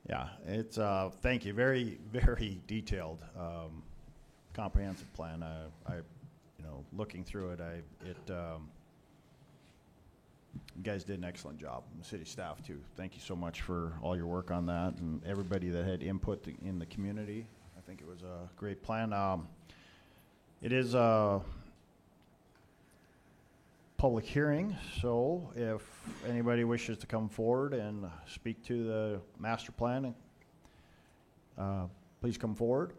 yeah. It's thank you. Very, very detailed, comprehensive plan. Looking through it, you guys did an excellent job, and the city staff too. Thank you so much for all your work on that, and everybody that had input in the community. I think it was a great plan. It is a public hearing, so if anybody wishes to come forward and speak to the master plan, please come forward.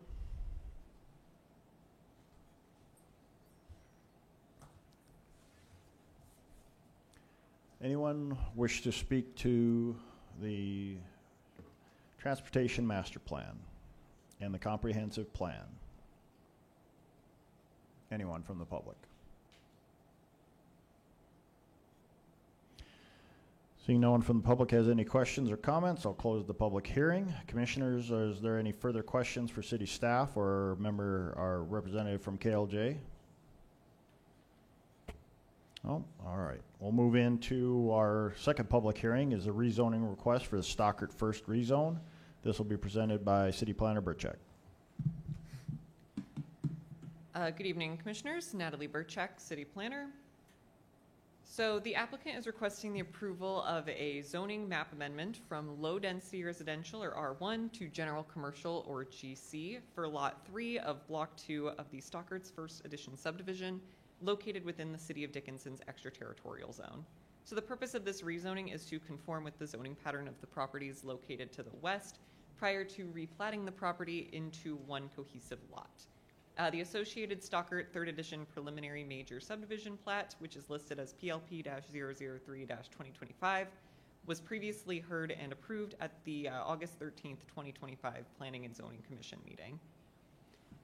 Anyone wish to speak to the transportation master plan and the comprehensive plan? Anyone from the public? Seeing no one from the public has any questions or comments, I'll close the public hearing. Commissioners, is there any further questions for city staff or member or representative from KLJ? Oh, all right. We'll move into our second public hearing is a rezoning request for the Stockert First rezone. This will be presented by City Planner Burchek. Good evening, Commissioners. Natalie Burchek, City Planner. So the applicant is requesting the approval of a zoning map amendment from low-density residential, or R1, to general commercial, or GC, for Lot 3 of Block 2 of the Stockert's First Edition subdivision, located within the City of Dickinson's extraterritorial zone. So the purpose of this rezoning is to conform with the zoning pattern of the properties located to the west prior to replatting the property into one cohesive lot. The Associated Stockert 3rd Edition Preliminary Major Subdivision Plat, which is listed as PLP-003-2025, was previously heard and approved at the August 13th, 2025 Planning and Zoning Commission meeting.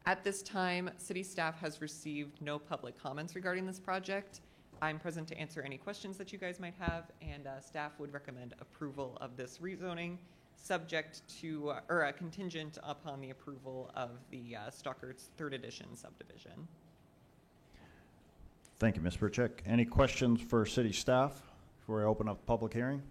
At this time, city staff has received no public comments regarding this project. I'm present to answer any questions that you guys might have, and staff would recommend approval of this rezoning, subject to, or contingent upon the approval of the Stockert's 3rd Edition subdivision. Thank you, Ms. Burchek. Any questions for city staff before I open up the public hearing?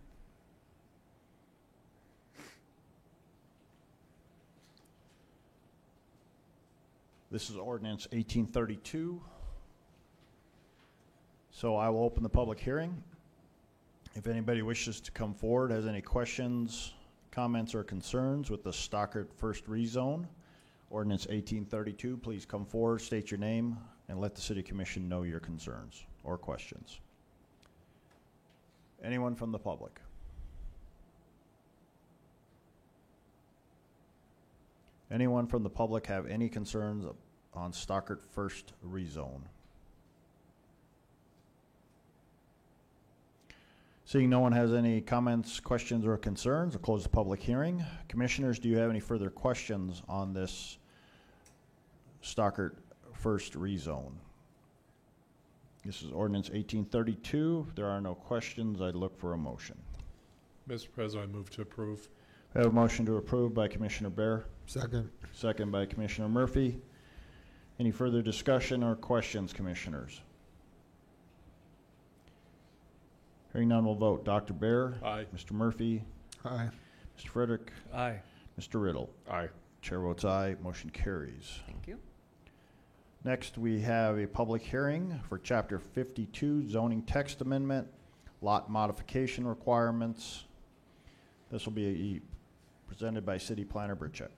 This is ordinance 1832. So I will open the public hearing. If anybody wishes to come forward, has any questions, comments, or concerns with the Stockert first rezone, ordinance 1832, please come forward, state your name, and let the City Commission know your concerns or questions. Anyone from the public? Anyone from the public have any concerns on Stockert first rezone? Seeing no one has any comments, questions, or concerns, I'll close the public hearing. Commissioners, do you have any further questions on this Stockert first rezone? This is ordinance 1832. If there are no questions, I'd look for a motion. Mr. President, I move to approve. I have a motion to approve by Commissioner Bear. Second. Second by Commissioner Murphy. Any further discussion or questions, Commissioners? Hearing none, we'll vote. Dr. Bear? Aye. Mr. Murphy? Aye. Mr. Frederick? Aye. Mr. Riddle? Aye. Chair votes aye. Motion carries. Thank you. Next, we have a public hearing for Chapter 52 zoning text amendment, lot modification requirements. This will be presented by City Planner Burchek.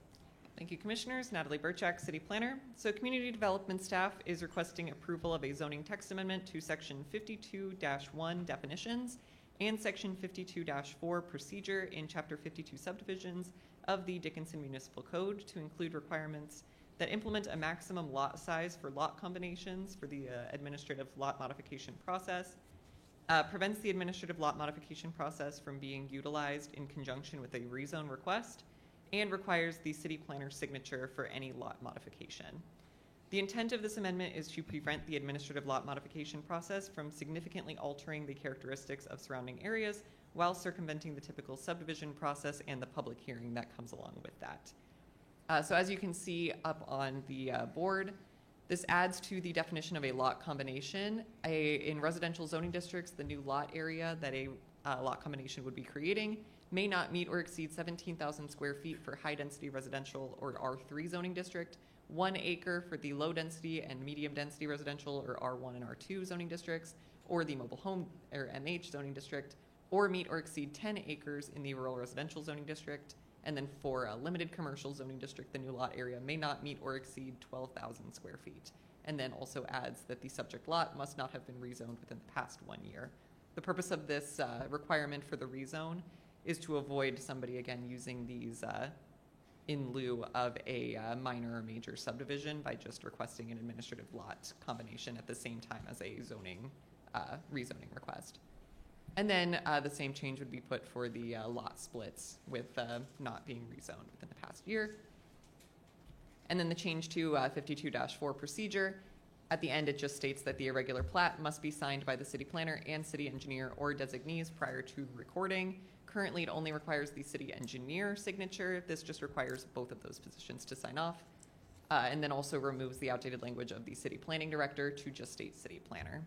Thank you, Commissioners. Natalie Burchak, City Planner. So Community Development staff is requesting approval of a zoning text amendment to Section 52-1 definitions and Section 52-4 procedure in Chapter 52 subdivisions of the Dickinson Municipal Code to include requirements that implement a maximum lot size for lot combinations for the administrative lot modification process, prevents the administrative lot modification process from being utilized in conjunction with a rezone request, and requires the city planner's signature for any lot modification. The intent of this amendment is to prevent the administrative lot modification process from significantly altering the characteristics of surrounding areas while circumventing the typical subdivision process and the public hearing that comes along with that. So as you can see up on the board, this adds to the definition of a lot combination. In residential zoning districts, the new lot area that a lot combination would be creating may not meet or exceed 17,000 square feet for high-density residential or R3 zoning district, 1 acre for the low-density and medium-density residential or R1 and R2 zoning districts, or the mobile home or MH zoning district, or meet or exceed 10 acres in the rural residential zoning district. And then for a limited commercial zoning district, the new lot area may not meet or exceed 12,000 square feet. And then also adds that the subject lot must not have been rezoned within the past 1 year. The purpose of this requirement for the rezone is to avoid somebody, again, using these in lieu of a minor or major subdivision by just requesting an administrative lot combination at the same time as a zoning rezoning request. And then the same change would be put for the lot splits with not being rezoned within the past year. And then the change to 52-4 procedure. At the end, it just states that the irregular plat must be signed by the city planner and city engineer or designees prior to recording. Currently, it only requires the city engineer signature. This just requires both of those positions to sign off. And then also removes the outdated language of the city planning director to just state city planner.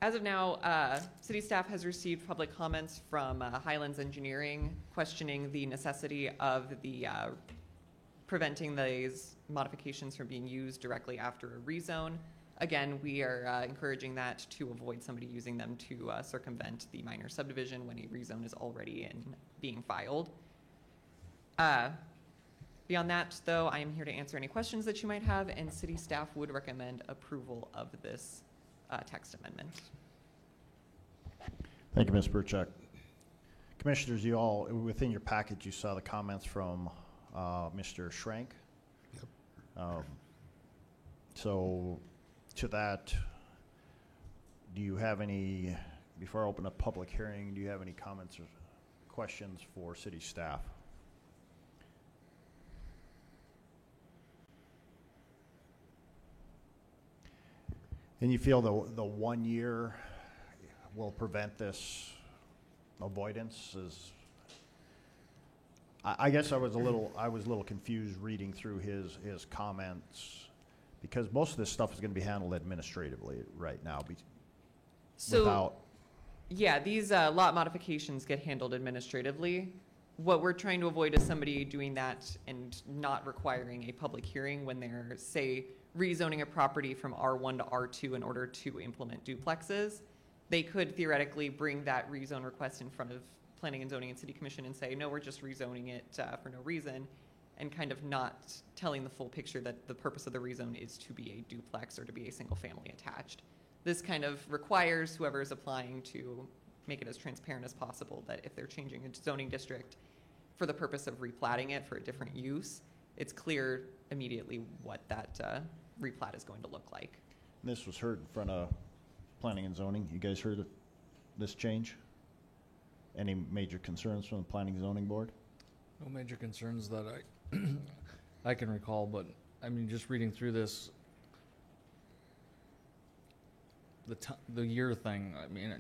As of now, city staff has received public comments from Highlands Engineering questioning the necessity of the preventing these modifications from being used directly after a rezone. Again, we are encouraging that to avoid somebody using them to circumvent the minor subdivision when a rezone is already being filed. Beyond that, though, I am here to answer any questions that you might have, and city staff would recommend approval of this text amendment. Thank you, Ms. Burchak. Commissioners, you all, within your package, you saw the comments from Mr. Schrank. Yep. So to that, do you have any, before I open up public hearing, do you have any comments or questions for city staff? And you feel the 1 year will prevent this avoidance? I guess I was a little confused reading through his comments, because most of this stuff is going to be handled administratively right now. So, yeah, these lot modifications get handled administratively. What we're trying to avoid is somebody doing that and not requiring a public hearing when they're, say, rezoning a property from R1 to R2 in order to implement duplexes. They could theoretically bring that rezone request in front of Planning and Zoning and City Commission and say, no, we're just rezoning it for no reason, and kind of not telling the full picture that the purpose of the rezone is to be a duplex or to be a single family attached. This kind of requires whoever is applying to make it as transparent as possible that if they're changing a zoning district for the purpose of replatting it for a different use, it's clear immediately what that replat is going to look like. This was heard in front of Planning and Zoning. You guys heard of this change? Any major concerns from the Planning and Zoning Board? No major concerns that I can recall, but I mean, just reading through this, the year thing, I mean,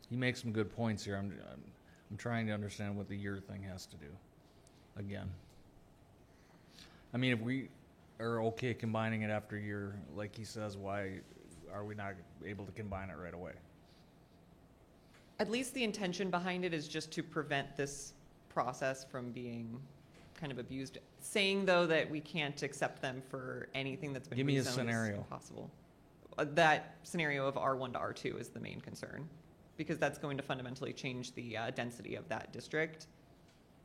he makes some good points here. I'm trying to understand what the year thing has to do. Again, I mean, if we are okay combining it after a year, like he says, why are we not able to combine it right away? At least the intention behind it is just to prevent this process from being kind of abused. Saying, though, that we can't accept them for anything that's been Give me a rezoned is scenario. impossible. That scenario of R1 to R2 is the main concern, because that's going to fundamentally change the density of that district,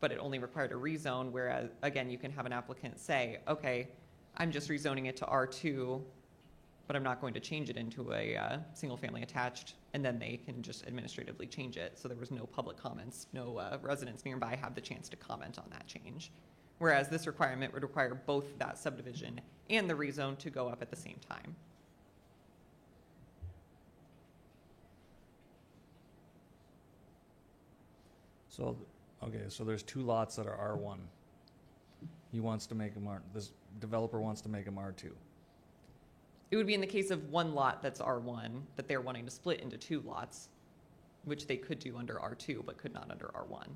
but it only required a rezone, whereas, again, you can have an applicant say, okay, I'm just rezoning it to R2, but I'm not going to change it into a single-family attached, and then they can just administratively change it. So there was no public comments, no residents nearby have the chance to comment on that change. Whereas this requirement would require both that subdivision and the rezone to go up at the same time. So, okay, so there's two lots that are R1. He wants to make them this developer wants to make them R2. It would be in the case of one lot that's R1 that they're wanting to split into two lots, which they could do under R2 but could not under R1.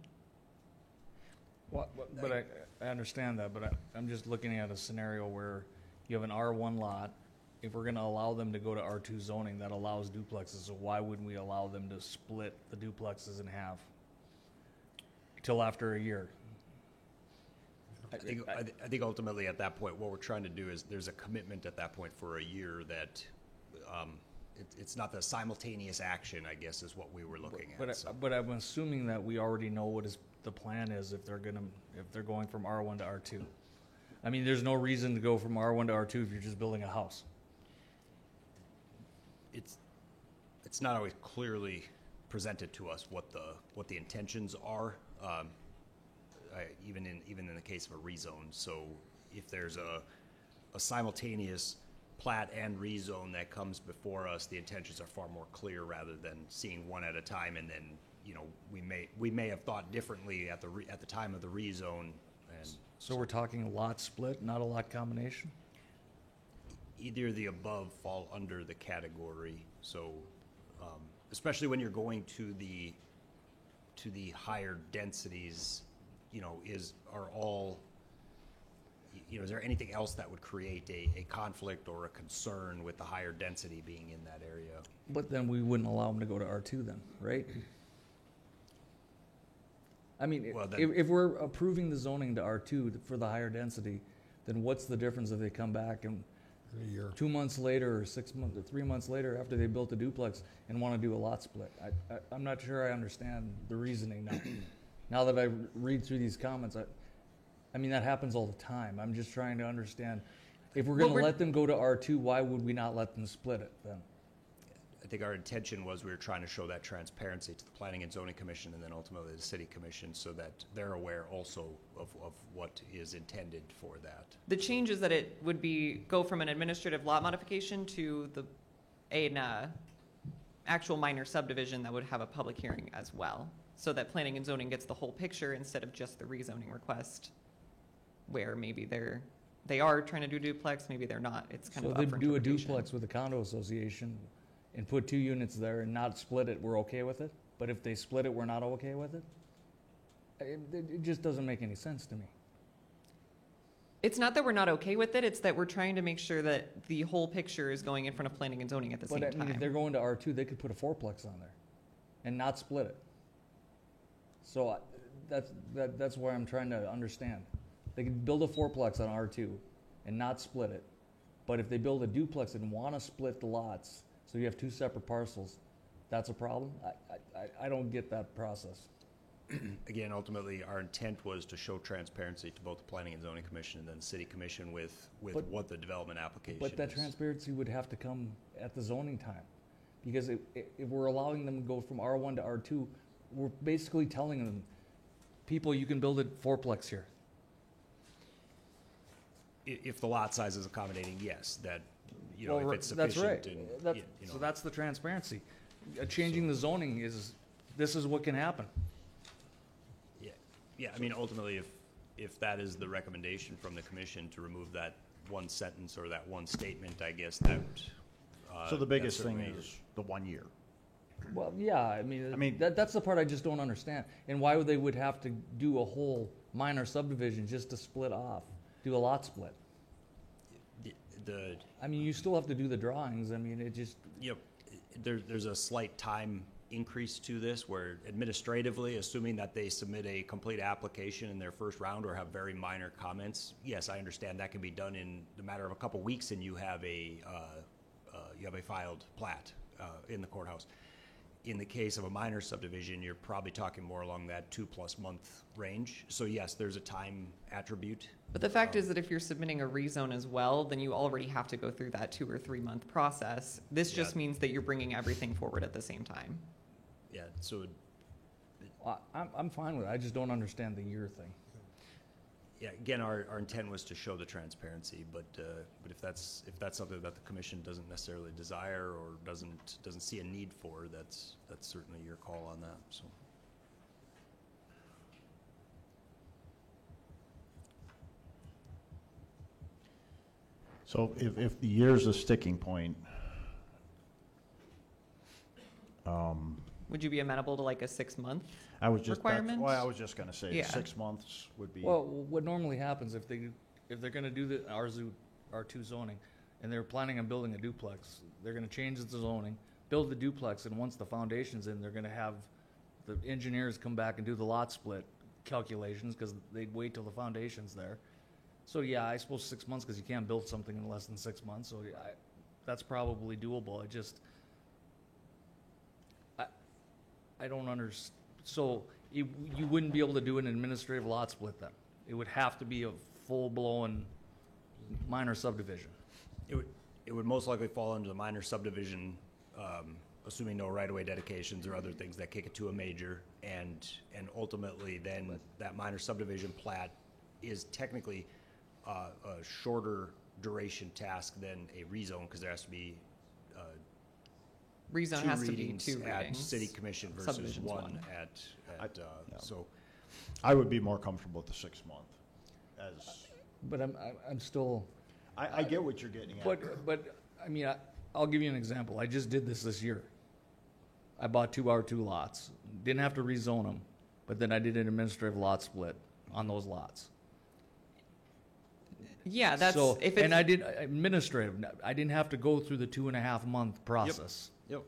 But I understand that, but I'm just looking at a scenario where you have an R1 lot. If we're going to allow them to go to R2 zoning, that allows duplexes. So why wouldn't we allow them to split the duplexes in half till after a year? I think ultimately at that point, what we're trying to do is there's a commitment at that point for a year that it's not the simultaneous action, I guess, is what we were looking at. But I'm assuming that we already know what the plan is if they're going from R1 to R2. I mean, there's no reason to go from R1 to R2 if you're just building a house. It's not always clearly presented to us what the intentions are. Even in the case of a rezone. So if there's a simultaneous plat and rezone that comes before us, the intentions are far more clear rather than seeing one at a time, and then we may have thought differently at the time of the rezone. And so we're talking a lot split, not a lot combination? Either of the above fall under the category. So especially when you're going to the higher densities, is there anything else that would create a conflict or a concern with the higher density being in that area? But then we wouldn't allow them to go to R2 then, right? I mean, if we're approving the zoning to R2 for the higher density, then what's the difference if they come back and 2 months later or 6 months or 3 months later after they built a duplex and want to do a lot split? I'm not sure I understand the reasoning now. Now that I read through these comments, I mean, that happens all the time. I'm just trying to understand. If we're going to let them go to R2, why would we not let them split it then? I think our intention was we were trying to show that transparency to the Planning and Zoning Commission and then ultimately the City Commission so that they're aware also of what is intended for that. The change is that it would go from an administrative lot modification to an actual minor subdivision that would have a public hearing as well, so that planning and zoning gets the whole picture instead of just the rezoning request, where maybe they are trying to do duplex, maybe they're not. It's kind So of they up for do a interpretation. duplex with a condo association and put 2 units there and not split it, we're okay with it? But if they split it, we're not okay with it? It just doesn't make any sense to me. It's not that we're not okay with it, it's that we're trying to make sure that the whole picture is going in front of planning and zoning at the same But I mean, if time. they're going to R2, they could put a fourplex on there and not split it. So that's where I'm trying to understand. They could build a fourplex on R2 and not split it. But if they build a duplex and want to split the lots, so you have 2 separate parcels, that's a problem? I don't get that process. Again, ultimately, our intent was to show transparency to both the Planning and Zoning Commission and then the City Commission with But- what the development application But that is. transparency would have to come at the zoning time. Because if we're allowing them to go from R1 to R2, we're basically telling them, people, you can build a fourplex here. If the lot size is accommodating, yes, that, you know, Well, if it's that's sufficient right. and, That- you know. So that's the transparency. Changing the zoning this is what can happen. Yeah, I mean, ultimately, if that is the recommendation from the commission to remove that one sentence or that one statement, I guess that. So the biggest that thing certainly- is the 1 year. Well, yeah, I mean, that's the part I just don't understand. And why they would have to do a whole minor subdivision just to split off, do a lot split? I mean, you still have to do the drawings. I mean, it just. Yep, there's a slight time increase to this where administratively, assuming that they submit a complete application in their first round or have very minor comments, yes, I understand that can be done in the matter of a couple weeks and you have a filed plat in the courthouse. In the case of a minor subdivision, you're probably talking more along that 2+ month range. So yes, there's a time attribute. But the fact is that if you're submitting a rezone as well, then you already have to go through that 2 or 3 month process. This just means that you're bringing everything forward at the same time. Yeah, so. I'm fine with it. I just don't understand the year thing. Yeah, again, our intent was to show the transparency, but if that's something that the commission doesn't necessarily desire or doesn't see a need for, that's certainly your call on that, so. So if the year's a sticking point, Would you be amenable to like a 6-month I was just, requirement? well, I was just gonna say, Yeah. 6 months would be. Well, what normally happens if they're gonna do the R2 zoning, and they're planning on building a duplex, they're gonna change the zoning, build the duplex, and once the foundation's in, they're gonna have the engineers come back and do the lot split calculations, because they'd wait till the foundation's there. So yeah, I suppose 6 months, because you can't build something in less than 6 months, so that's probably doable. I don't understand. So you wouldn't be able to do an administrative lot split then? It would have to be a full-blown minor subdivision? It would most likely fall under the minor subdivision, assuming no right-of-way dedications or other things that kick it to a major, and ultimately then that minor subdivision plat is technically a shorter duration task than a rezone, because there has to be Rezone two has to be readings 2 at readings. City Commission versus Subdivision's one at so. I would be more comfortable with the 6 month as. But I'm still. I get what you're getting at. But I mean, I'll give you an example. I just did this year. I bought 2 R2 lots. Didn't have to rezone them, but then I did an administrative lot split on those lots. Yeah, that's So, if it's, and I did administrative. I didn't have to go through the 2.5 month process. Yep.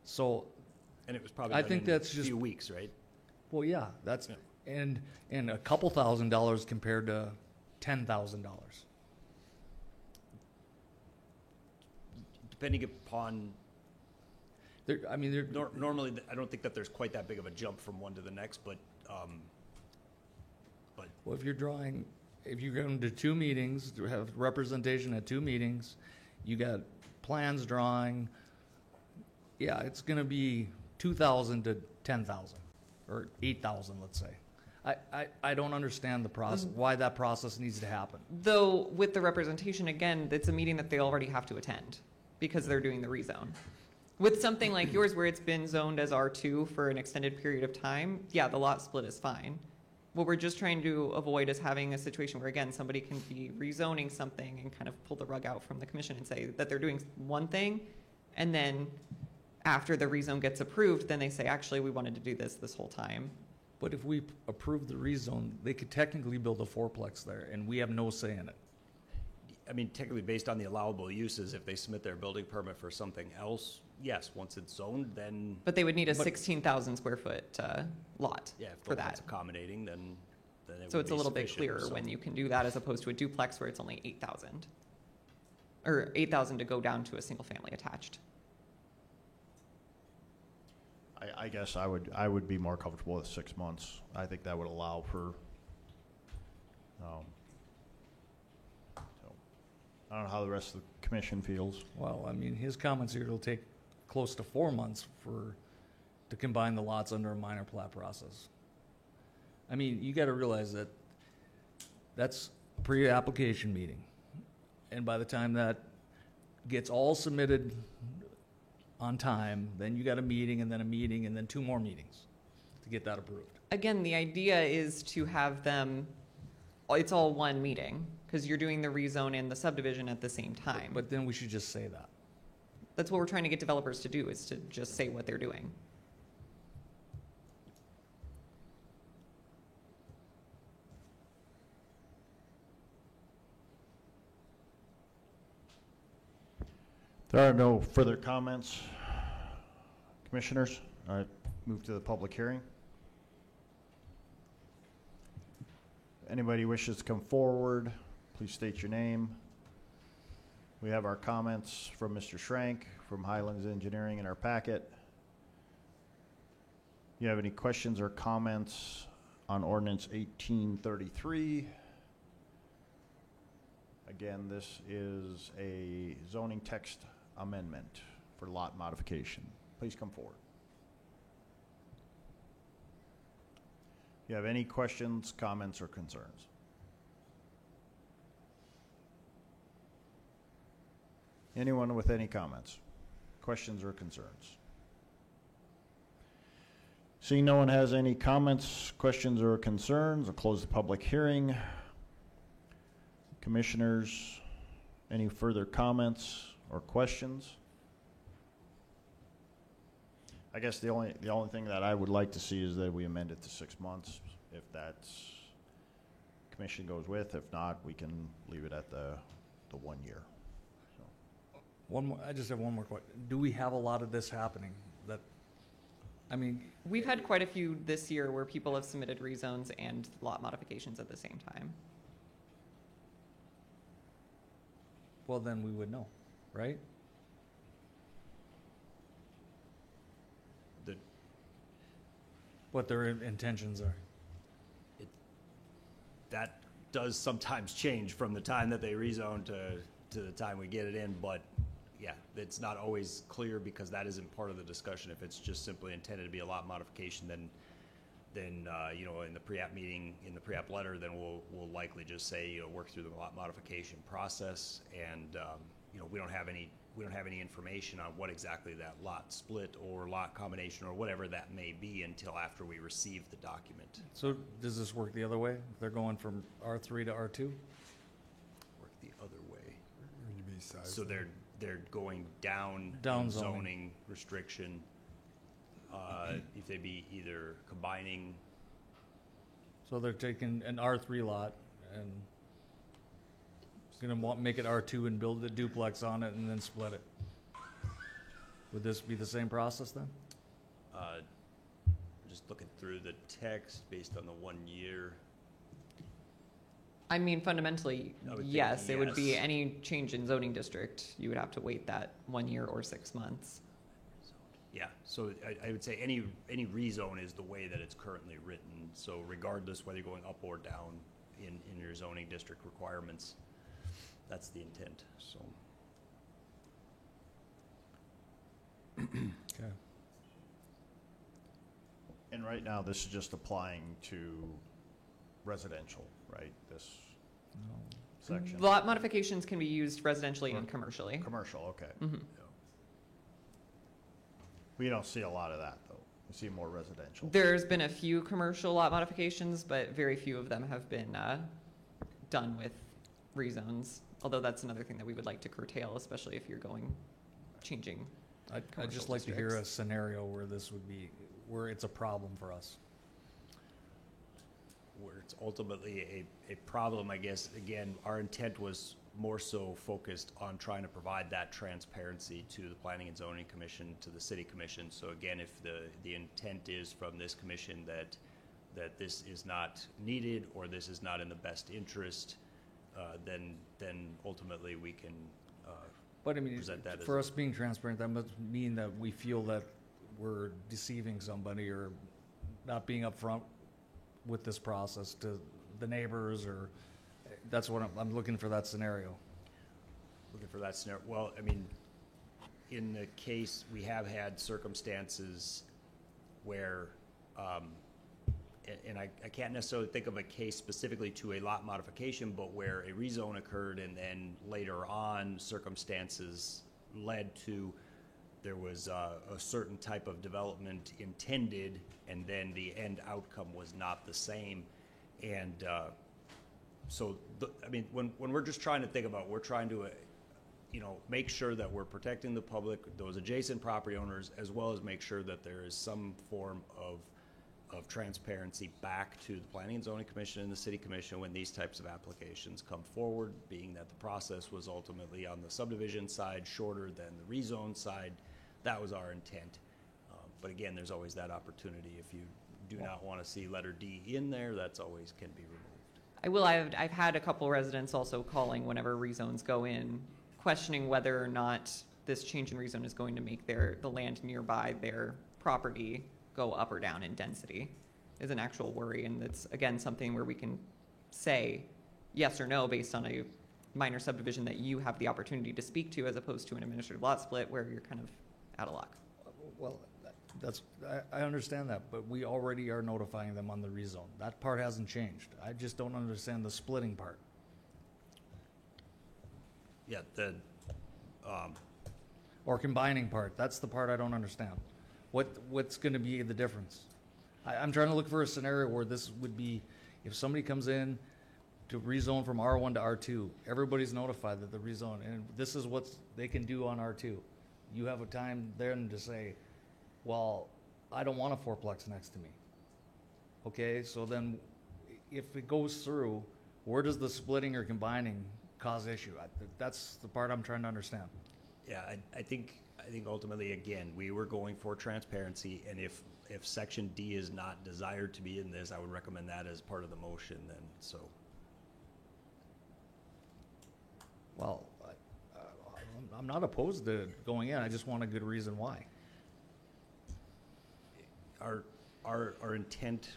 So. And it was probably I done think in that's a just few weeks, right? Well, yeah, that's and a couple $1,000s compared to $10,000. Depending upon. I mean, normally, I don't think that there's quite that big of a jump from one to the next, but. Well, if you're going to 2 meetings, to have representation at 2 meetings, you got plans drawing, Yeah, it's gonna be 2,000 to 10,000, or 8,000, let's say. I don't understand the process, why that process needs to happen. Though with the representation, again, it's a meeting that they already have to attend because they're doing the rezone. With something like yours where it's been zoned as R2 for an extended period of time, yeah, the lot split is fine. What we're just trying to avoid is having a situation where, again, somebody can be rezoning something and kind of pull the rug out from the commission and say that they're doing one thing, and then after the rezone gets approved, then they say, actually, we wanted to do this whole time. But if we approve the rezone, they could technically build a fourplex there, and we have no say in it. I mean, technically, based on the allowable uses, if they submit their building permit for something else, yes, once it's zoned, then. But they would need a 16,000 square foot lot Yeah, if for that's that. accommodating, then it So would it's a be little bit sufficient, clearer so. when you can do that as opposed to a duplex where it's only 8,000. Or 8,000 to go down to a single family attached. I guess I would be more comfortable with 6 months. I think that would allow for, so, I don't know how the rest of the commission feels. Well, I mean, his comments here, it'll take close to 4 months to combine the lots under a minor plat process. I mean, you gotta realize that that's a pre-application meeting. And by the time that gets all submitted on time, then you got a meeting, and then 2 more meetings to get that approved. Again, the idea is to have them, it's all one meeting because you're doing the rezone and the subdivision at the same time. But then we should just say that. That's what we're trying to get developers to do, is to just say what they're doing. There are no further comments. Commissioners, all right, move to the public hearing. Anybody wishes to come forward, please state your name. We have our comments from Mr. Schrank from Highlands Engineering in our packet. You have any questions or comments on ordinance 1833? Again, this is a zoning text amendment for lot modification. Please come forward. You have any questions, comments, or concerns? Anyone with any comments, questions, or concerns? Seeing no one has any comments, questions, or concerns, I'll close the public hearing. Commissioners, any further comments or questions? I guess the only thing that I would like to see is that we amend it to 6 months, if that's commission goes with. If not, we can leave it at the 1 year. One more, I just have one more question. Do we have a lot of this happening? That, I mean, We've had quite a few this year where people have submitted rezones and lot modifications at the same time. well, then we would know, right? What their intentions are. That does sometimes change from the time that they rezone to the time we get it in, but yeah, it's not always clear because that isn't part of the discussion. If it's just simply intended to be a lot modification, then you know, in the pre-app meeting, in the pre-app letter, then we'll likely just say, you know, work through the lot modification process, and you know, we don't have any information on what exactly that lot split or lot combination or whatever that may be until after we receive the document. So does this work the other way? They're going from R3 to R2? Work the other way. So they're going down Down in zoning. zoning restriction. If they be either combining, So they're taking an R3 lot and gonna make it R2 and build a duplex on it and then split it. Would this be the same process then? just looking through the text based on the 1 year. I mean, fundamentally, I would think yes, it would be yes. any change in zoning district, you would have to wait that 1 year or 6 months. Yeah, so I would say any rezone is the way that it's currently written. So regardless whether you're going up or down in your zoning district requirements, that's the intent, so. Okay. And right now, this is just applying to residential, right? This section? Lot modifications can be used residentially and commercially. Commercial, okay. Mhm. Yeah. We don't see a lot of that, though. We see more residential. There's been a few commercial lot modifications, but very few of them have been done with rezones. Although that's another thing that we would like to curtail, especially if you're changing. I'd commercial just like to hear a districts. scenario where this would be, where it's a problem for us. Where it's ultimately a problem, I guess, again, our intent was more so focused on trying to provide that transparency to the Planning and Zoning Commission, to the City Commission. So again, if the intent is from this commission that this is not needed or this is not in the best interest, then ultimately we can But I mean, present that for as us being transparent, that must mean that we feel that we're deceiving somebody or not being upfront with this process to the neighbors, or that's what I'm looking for, that scenario. looking for that scenario. Well, I mean, in the case, we have had circumstances where, and I can't necessarily think of a case specifically to a lot modification, but where a rezone occurred and then later on circumstances led to there was a certain type of development intended, and then the end outcome was not the same. And so, I mean, when we're just trying to think about, we're trying to, make sure that we're protecting the public, those adjacent property owners, as well as make sure that there is some form of transparency back to the Planning and Zoning Commission and the City Commission when these types of applications come forward, being that the process was ultimately on the subdivision side shorter than the rezone side. That was our intent. But again, there's always that opportunity. If you do not want to see letter D in there, that's always can be removed. I've had a couple residents also calling whenever rezones go in, questioning whether or not this change in rezone is going to make the land nearby their property go up or down in density, is an actual worry. And it's, again, something where we can say yes or no based on a minor subdivision that you have the opportunity to speak to, as opposed to an administrative lot split where you're kind of out of luck. Well, I understand that, but we already are notifying them on the rezone. That part hasn't changed. I just don't understand the splitting part. Yeah, Or combining part. That's the part I don't understand. What's going to be the difference? I'm trying to look for a scenario where this would be, if somebody comes in to rezone from R1 to R2, everybody's notified that the rezone, and this is what they can do on R2. You have a time then to say, well, I don't want a fourplex next to me. Okay, so then if it goes through, where does the splitting or combining cause issue? That's the part I'm trying to understand. Yeah, I think ultimately, again, we were going for transparency, and if Section D is not desired to be in this, I would recommend that as part of the motion then, so. Well, I'm not opposed to going in. I just want a good reason why. Our intent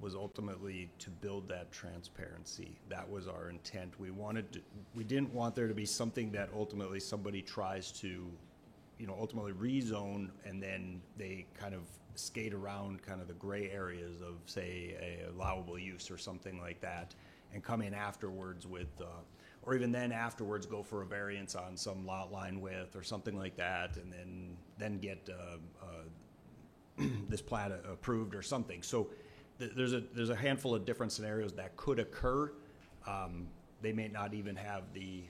was ultimately to build that transparency. That was our intent. We didn't want there to be something that ultimately somebody tries to, ultimately rezone, and then they kind of skate around kind of the gray areas of, say, a allowable use or something like that, and come in afterwards with, or even then afterwards go for a variance on some lot line width or something like that, and then get this plat approved or something. So there's a handful of different scenarios that could occur. They may not even have the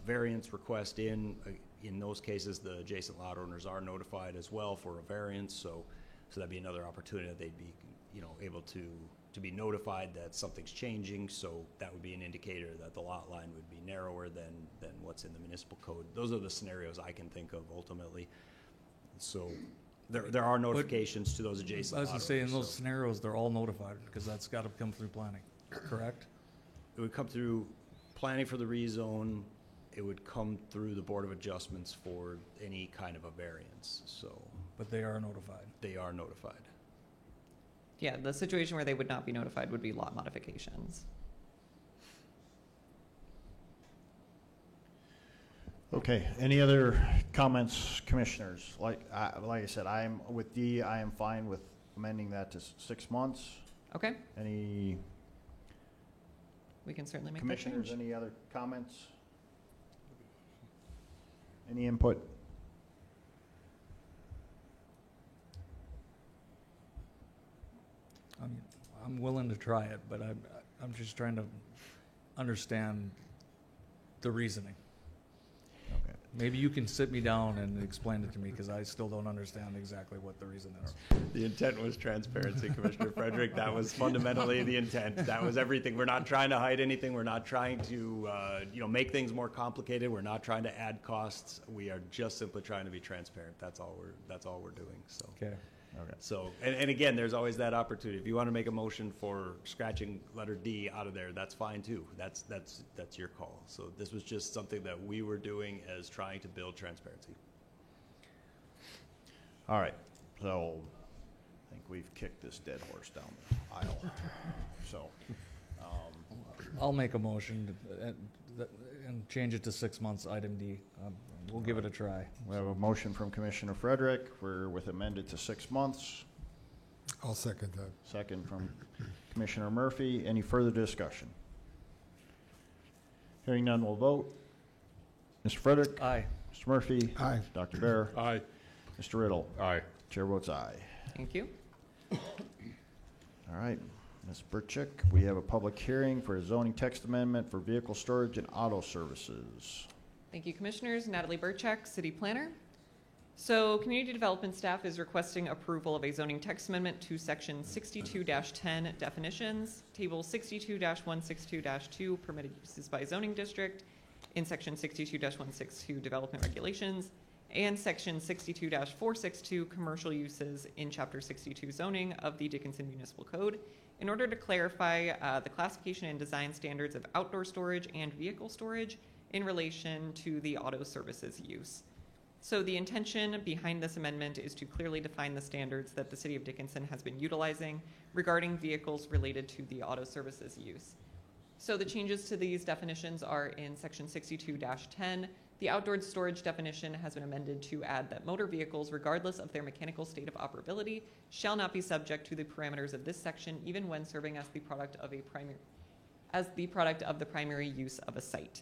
variance request in. In those cases, the adjacent lot owners are notified as well for a variance. So that'd be another opportunity that they'd be, able to be notified that something's changing. So that would be an indicator that the lot line would be narrower than what's in the municipal code. Those are the scenarios I can think of ultimately. So there are notifications to those adjacent lot owners. I was going to say, in those scenarios, they're all notified, because that's got to come through planning, correct? It would come through planning for the rezone. It would come through the Board of Adjustments for any kind of a variance, so. But they are notified. They are notified. Yeah, the situation where they would not be notified would be lot modifications. Okay, any other comments, commissioners? Like I said, I'm with D, I am fine with amending that to 6 months. Okay, Any we can certainly make that commissioners, change. any other comments? Any input? I'm willing to try it, but I'm just trying to understand the reasoning. Okay. Maybe you can sit me down and explain it to me, because I still don't understand exactly what the reason is. The intent was transparency, Commissioner Frederick. That was fundamentally the intent. That was everything. We're not trying to hide anything. We're not trying to, make things more complicated. We're not trying to add costs. We are just simply trying to be transparent. That's all we're doing. So. Okay. Okay. So, and again, there's always that opportunity. If you want to make a motion for scratching letter D out of there, that's fine too. That's your call. So this was just something that we were doing as trying to build transparency. All right, so I think we've kicked this dead horse down the aisle. So, I'll make a motion and change it to 6 months, item D. We'll give it a try. we have a motion from Commissioner Frederick with amended to 6 months. I'll second that. Second from Commissioner Murphy. Any further discussion? Hearing none, we'll vote. Mr. Frederick? Aye. Mr. Murphy? Aye. Dr. Bear? Aye. Mr. Riddle? Aye. Chair votes aye. Thank you. All right, Ms. Burchik, we have a public hearing for a zoning text amendment for vehicle storage and auto services. Thank you, Commissioners. Natalie Burchak, City Planner. So, Community Development staff is requesting approval of a zoning text amendment to Section 62-10 definitions, Table 62-162-2 permitted uses by zoning district, in Section 62-162 development regulations, and Section 62-462 commercial uses in Chapter 62 zoning of the Dickinson Municipal Code, in order to clarify the classification and design standards of outdoor storage and vehicle storage in relation to the auto services use. So the intention behind this amendment is to clearly define the standards that the City of Dickinson has been utilizing regarding vehicles related to the auto services use. So the changes to these definitions are in Section 62-10. The outdoor storage definition has been amended to add that motor vehicles, regardless of their mechanical state of operability, shall not be subject to the parameters of this section, even when serving as the product of the primary use of a site.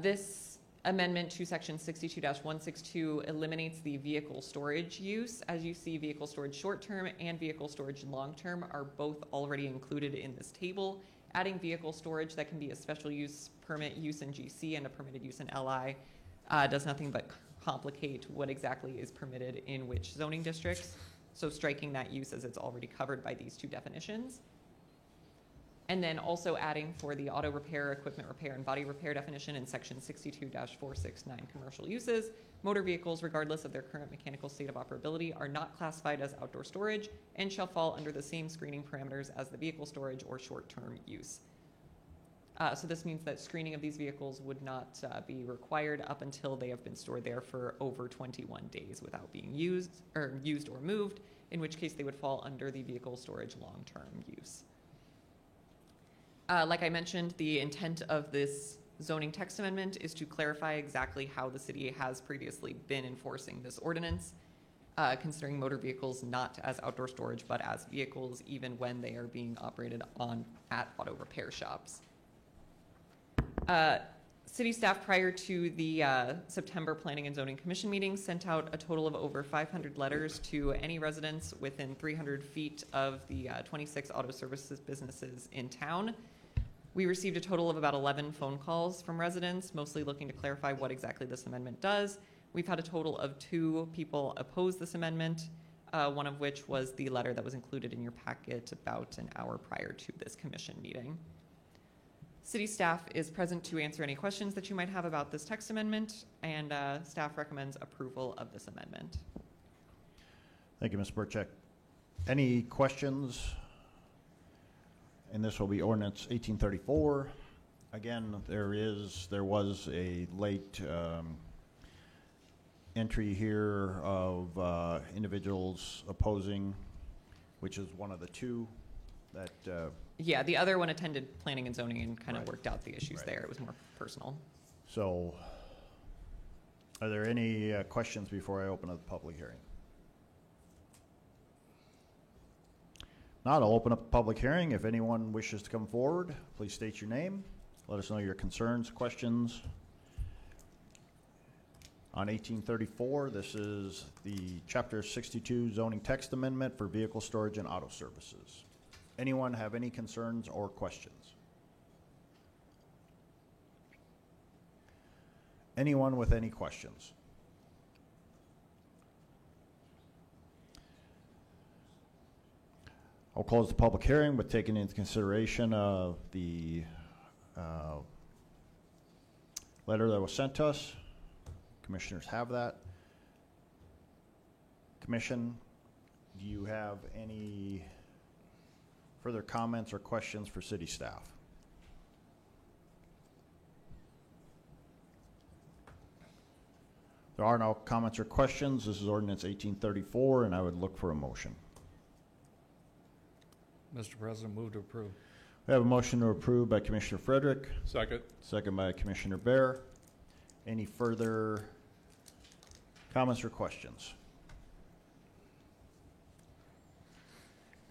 This amendment to Section 62-162 eliminates the vehicle storage use. As you see, vehicle storage short-term and vehicle storage long-term are both already included in this table. Adding vehicle storage that can be a special use permit use in GC and a permitted use in LI does nothing but complicate what exactly is permitted in which zoning districts. So striking that use as it's already covered by these two definitions. And then also adding for the auto repair, equipment repair, and body repair definition in Section 62-469 commercial uses, motor vehicles, regardless of their current mechanical state of operability, are not classified as outdoor storage and shall fall under the same screening parameters as the vehicle storage or short-term use. So this means that screening of these vehicles would not be required up until they have been stored there for over 21 days without being used or moved, in which case they would fall under the vehicle storage long-term use. Like I mentioned, the intent of this zoning text amendment is to clarify exactly how the city has previously been enforcing this ordinance, considering motor vehicles not as outdoor storage, but as vehicles, even when they are being operated at auto repair shops. City staff, prior to the September Planning and Zoning Commission meeting, sent out a total of over 500 letters to any residents within 300 feet of the 26 auto services businesses in town. We received a total of about 11 phone calls from residents, mostly looking to clarify what exactly this amendment does. We've had a total of 2 people oppose this amendment, one of which was the letter that was included in your packet about an hour prior to this commission meeting. City staff is present to answer any questions that you might have about this text amendment, and staff recommends approval of this amendment. Thank you, Ms. Burchak. Any questions? And this will be ordinance 1834. Again, there was a late entry here of individuals opposing, which is one of the 2 that. Yeah, the other one attended planning and zoning and kind of Right. worked out the issues Right. there. It was more personal. So, are there any questions before I open up the public hearing? Not, I'll open up the public hearing. If anyone wishes to come forward, please state your name. Let us know your concerns, questions. On 1834, this is the Chapter 62 zoning text amendment for vehicle storage and auto services. Anyone have any concerns or questions? Anyone with any questions? I'll close the public hearing with taking into consideration of the letter that was sent to us. Commissioners have that. Commission, do you have any further comments or questions for city staff? There are no comments or questions. This is ordinance 1834, and I would look for a motion. Mr. President, move to approve. We have a motion to approve by Commissioner Frederick, Second. second by Commissioner Bear. Any further comments or questions?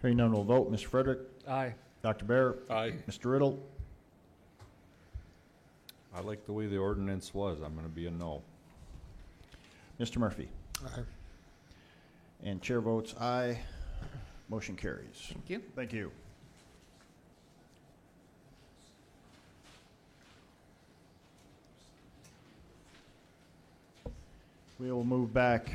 Hearing none, we'll vote. Mr. Frederick? Aye. Dr. Bear? Aye. Mr. Riddle? I like the way the ordinance was. I'm going to be a no. Mr. Murphy? Aye. And chair votes aye. Motion carries. Thank you. Thank you. We will move back.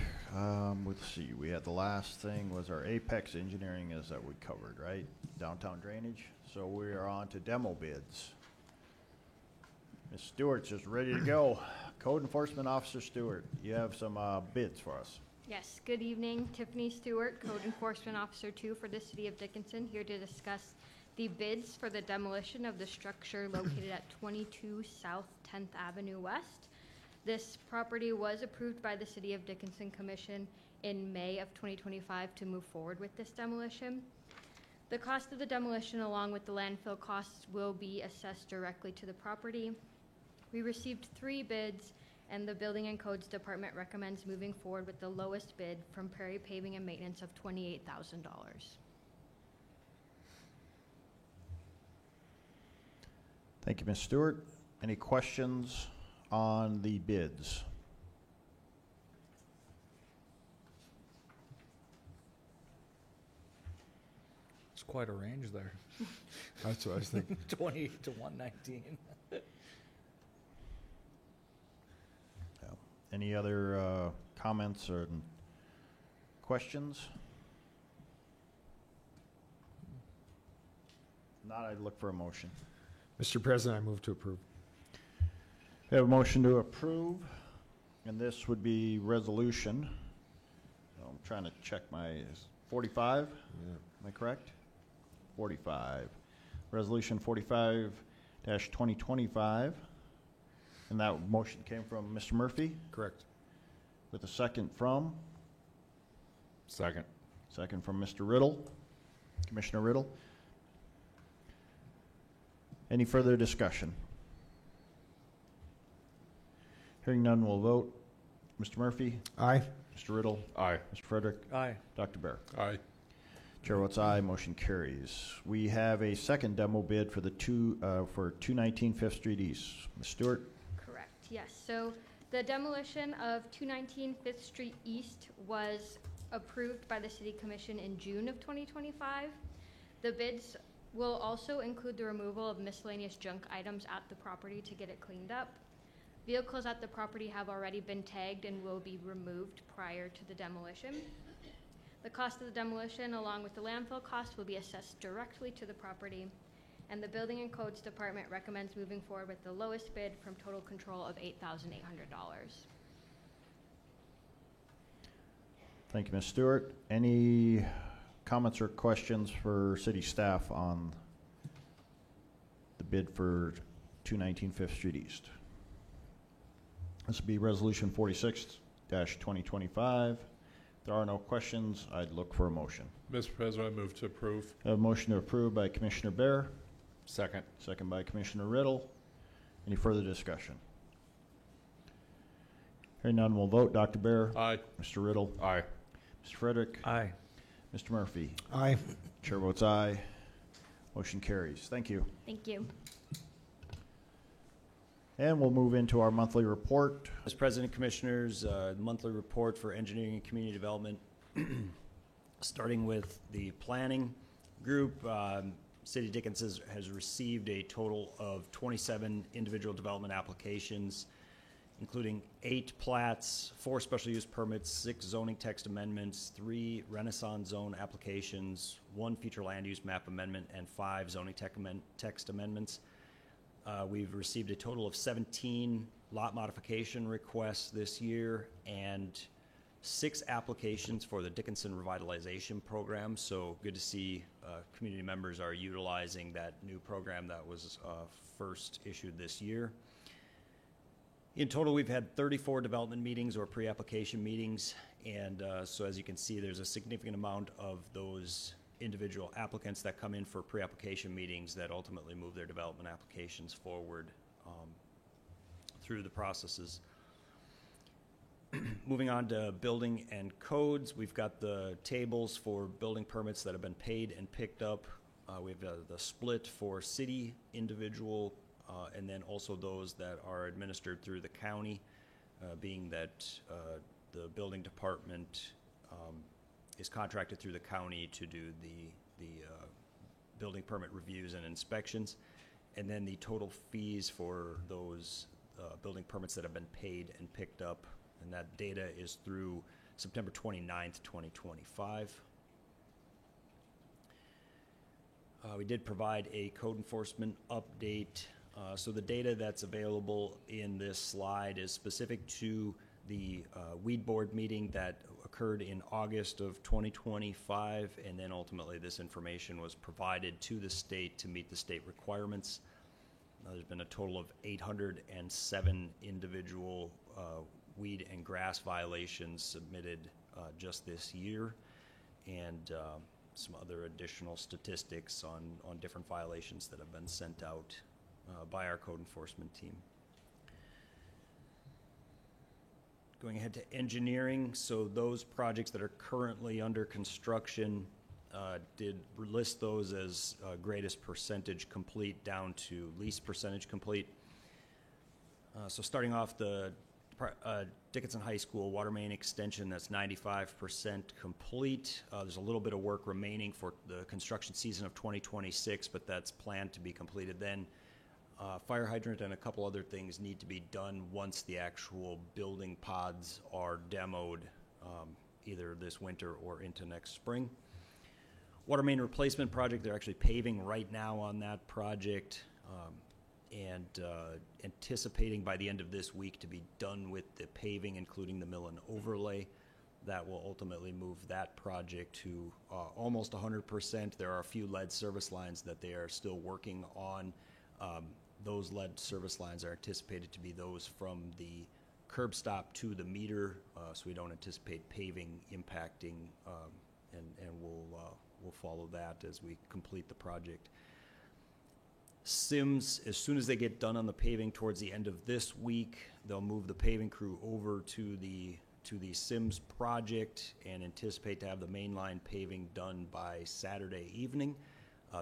Let's see. We had the last thing was our Apex Engineering is that we covered, right? Downtown drainage. So we are on to demo bids. Ms. Stewart's just ready to go. Code Enforcement Officer Stewart, you have some bids for us. Yes, good evening. Tiffany Stewart, Code Enforcement Officer 2 for the City of Dickinson, here to discuss the bids for the demolition of the structure located at 22 South 10th Avenue West. This property was approved by the City of Dickinson Commission in May of 2025 to move forward with this demolition. The cost of the demolition along with the landfill costs will be assessed directly to the property. We received 3 bids, and the Building and Codes Department recommends moving forward with the lowest bid from Prairie Paving and Maintenance of $28,000. Thank you, Ms. Stewart. Any questions on the bids? It's quite a range there. That's what I was thinking. 28 to 119. Any other comments or questions? Not, I'd look for a motion. Mr. President, I move to approve. We have a motion to approve, and this would be resolution. I'm trying to check my 45. Yeah. Am I correct? 45. Resolution 45-2025. And that motion came from Mr. Murphy, Correct. with a second from? Second. Second from Mr. Riddle, Commissioner Riddle. Any further discussion? Hearing none, we'll vote. Mr. Murphy? Aye. Mr. Riddle? Aye. Mr. Frederick? Aye. Dr. Bear? Aye. Chair votes aye, motion carries. We have a second demo bid for the 219 Fifth Street East. Ms. Stewart? Correct, yes. So the demolition of 219 Fifth Street East was approved by the City Commission in June of 2025. The bids will also include the removal of miscellaneous junk items at the property to get it cleaned up. Vehicles at the property have already been tagged and will be removed prior to the demolition. The cost of the demolition, along with the landfill cost, will be assessed directly to the property, and the Building and Codes Department recommends moving forward with the lowest bid from Total Control of $8,800. Thank you, Ms. Stewart. Any comments or questions for city staff on the bid for 219 Fifth Street East? This will be Resolution 46-2025. If there are no questions, I'd look for a motion. Mr. President, I move to approve. A motion to approve by Commissioner Bear, Second. second by Commissioner Riddle. Any further discussion? Hearing none, we'll vote. Dr. Bear? Aye. Mr. Riddle? Aye. Mr. Frederick? Aye. Mr. Murphy? Aye. Chair votes aye. Motion carries. Thank you. Thank you. And we'll move into our monthly report. Mr. President, Commissioners, monthly report for engineering and community development. Starting with the planning group, City of Dickinson has received a total of 27 individual development applications, including 8 plats, 4 special use permits, 6 zoning text amendments, 3 Renaissance zone applications, 1 future land use map amendment, and 5 zoning text amendments. We've received a total of 17 lot modification requests this year and 6 applications for the Dickinson Revitalization Program. So good to see community members are utilizing that new program that was first issued this year. In total, we've had 34 development meetings or pre-application meetings. And so as you can see, there's a significant amount of those individual applicants that come in for pre-application meetings that ultimately move their development applications forward through the processes. Moving on to building and codes, we've got the tables for building permits that have been paid and picked up. We have the split for city, individual, and then also those that are administered through the county, being that the building department is contracted through the county to do the building permit reviews and inspections, and then the total fees for those building permits that have been paid and picked up, and that data is through September 29th, 2025. We did provide a code enforcement update. So the data that's available in this slide is specific to the weed board meeting that occurred in August of 2025, and then ultimately this information was provided to the state to meet the state requirements. There's been a total of 807 individual weed and grass violations submitted just this year, and some other additional statistics on different violations that have been sent out by our code enforcement team. Going ahead to engineering, so those projects that are currently under construction, did list those as greatest percentage complete down to least percentage complete. So starting off the Dickinson High School water main extension, that's 95% complete. There's a little bit of work remaining for the construction season of 2026, but that's planned to be completed then. Fire hydrant and a couple other things need to be done once the actual building pods are demoed, either this winter or into next spring. Water main replacement project, they're actually paving right now on that project, and anticipating by the end of this week to be done with the paving, including the mill and overlay. That will ultimately move that project to almost 100%. There are a few lead service lines that they are still working on. Those lead service lines are anticipated to be those from the curb stop to the meter, so we don't anticipate paving impacting, and we'll follow that as we complete the project. Sims, as soon as they get done on the paving towards the end of this week, they'll move the paving crew over to the Sims project and anticipate to have the mainline paving done by Saturday evening.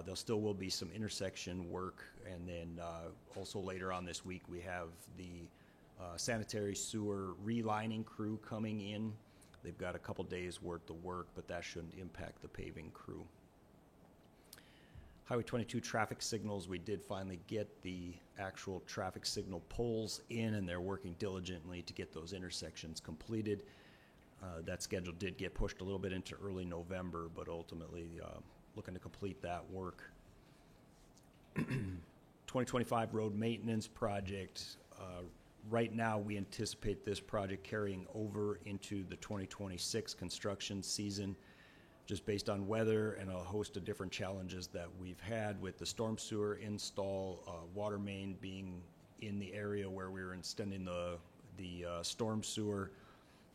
There still will be some intersection work, and then also later on this week we have the sanitary sewer relining crew coming in. They've got a couple days worth of work, but that shouldn't impact the paving crew. Highway 22 traffic signals, we did finally get the actual traffic signal poles in, and they're working diligently to get those intersections completed. That schedule did get pushed a little bit into early November, but ultimately looking to complete that work. 2025 road maintenance project. Right now, we anticipate this project carrying over into the 2026 construction season, just based on weather and a host of different challenges that we've had with the storm sewer install, water main being in the area where we were extending the storm sewer,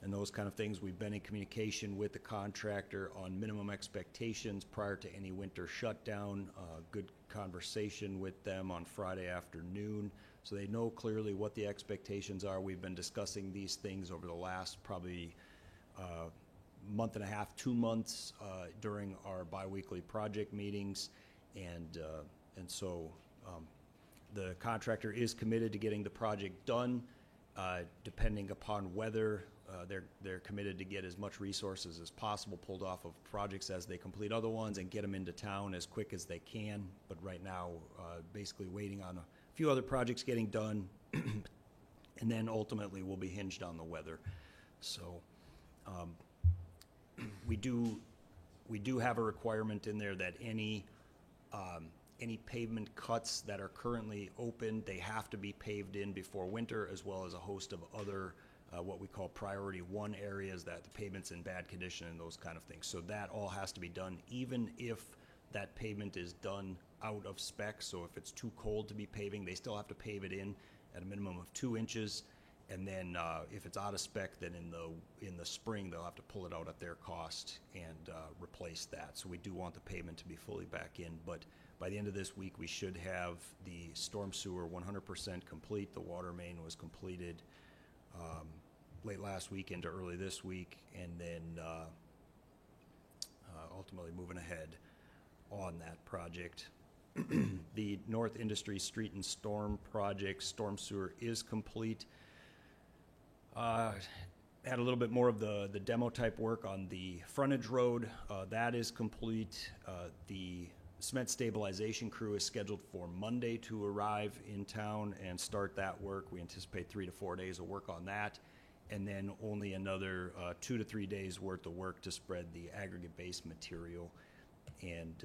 and those kind of things. We've been in communication with the contractor on minimum expectations prior to any winter shutdown. Good conversation with them on Friday afternoon. So they know clearly what the expectations are. We've been discussing these things over the last probably month and a half, 2 months during our biweekly project meetings, and so the contractor is committed to getting the project done. Depending upon weather, they're committed to get as much resources as possible pulled off of projects as they complete other ones and get them into town as quick as they can. But right now, basically waiting on a few other projects getting done, and then ultimately will be hinged on the weather. So we do have a requirement in there that any pavement cuts that are currently open, they have to be paved in before winter, as well as a host of other what we call priority 1 areas that the pavement's in bad condition and those kind of things. So that all has to be done, even if that pavement is done out of spec. So if it's too cold to be paving, they still have to pave it in at a minimum of 2 inches. And then if it's out of spec, then in the spring, they'll have to pull it out at their cost and replace that. So we do want the pavement to be fully back in. But by the end of this week, we should have the storm sewer 100% complete. The water main was completed late last week into early this week, and then ultimately moving ahead on that project. The North Industry Street and Storm project, storm sewer is complete. Had a little bit more of the demo type work on the frontage road. That is complete. The cement stabilization crew is scheduled for Monday to arrive in town and start that work. We anticipate 3 to 4 days of work on that, and then only another 2 to 3 days worth of work to spread the aggregate base material. And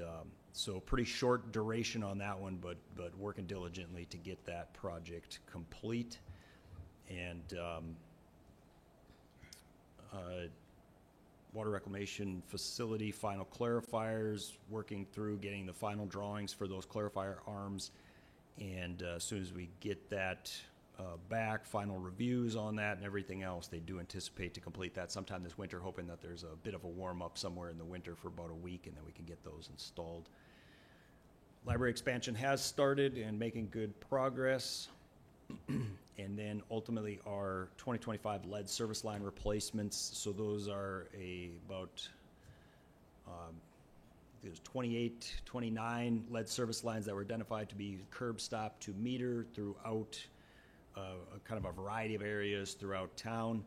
so pretty short duration on that one, but working diligently to get that project complete. And water reclamation facility final clarifiers, working through getting the final drawings for those clarifier arms, and as soon as we get that back, final reviews on that and everything else, they do anticipate to complete that sometime this winter, hoping that there's a bit of a warm-up somewhere in the winter for about a week, and then we can get those installed. Library expansion has started and making good progress. And then ultimately our 2025 lead service line replacements. So those are about there's 28, 29 lead service lines that were identified to be curb stop to meter throughout a kind of a variety of areas throughout town.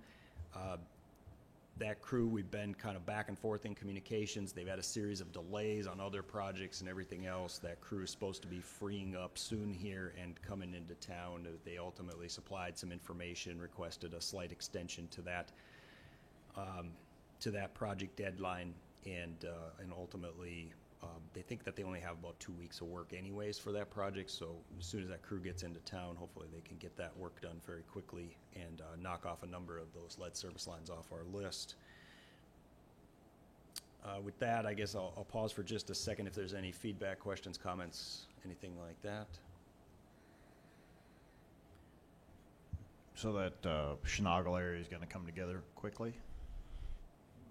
That crew, we've been kind of back and forth in communications. They've had a series of delays on other projects and everything else. That crew is supposed to be freeing up soon here and coming into town. They ultimately supplied some information, requested a slight extension to that project deadline, and ultimately they think that they only have about 2 weeks of work anyways for that project. So as soon as that crew gets into town, hopefully they can get that work done very quickly and knock off a number of those lead service lines off our list. With that, I guess I'll pause for just a second if there's any feedback, questions, comments, anything like that. So that Schnagel area is going to come together quickly?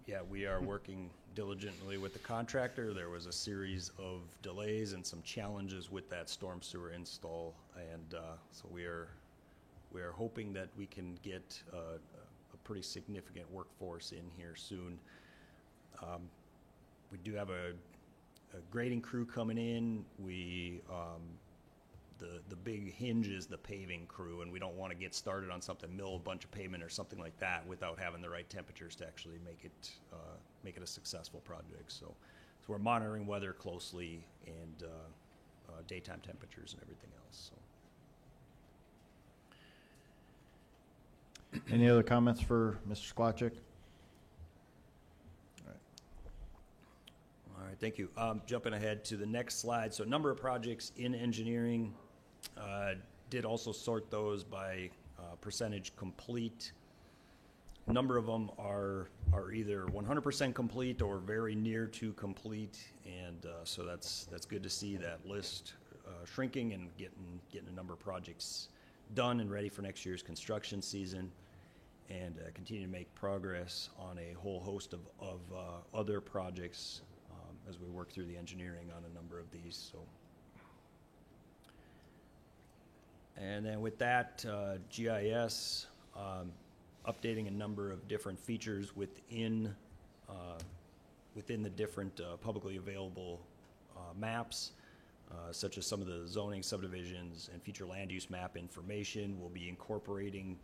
Yeah, we are working diligently with the contractor. There was a series of delays and some challenges with that storm sewer install, and so we are hoping that we can get a pretty significant workforce in here soon. We do have a grading crew coming in. The big hinge is the paving crew, and we don't want to get started on something, mill a bunch of pavement or something like that without having the right temperatures to actually make it a successful project. So we're monitoring weather closely and daytime temperatures and everything else. So. Any other comments for Mr. Sklodczyk? All right, thank you. Jumping ahead to the next slide. So a number of projects in engineering. Did also sort those by percentage complete. A number of them are either 100% complete or very near to complete, and so that's good to see that list shrinking and getting a number of projects done and ready for next year's construction season, and continue to make progress on a whole host of other projects as we work through the engineering on a number of these. So And then with that, GIS, updating a number of different features within the different publicly available maps, such as some of the zoning subdivisions and future land use map information. We'll be incorporating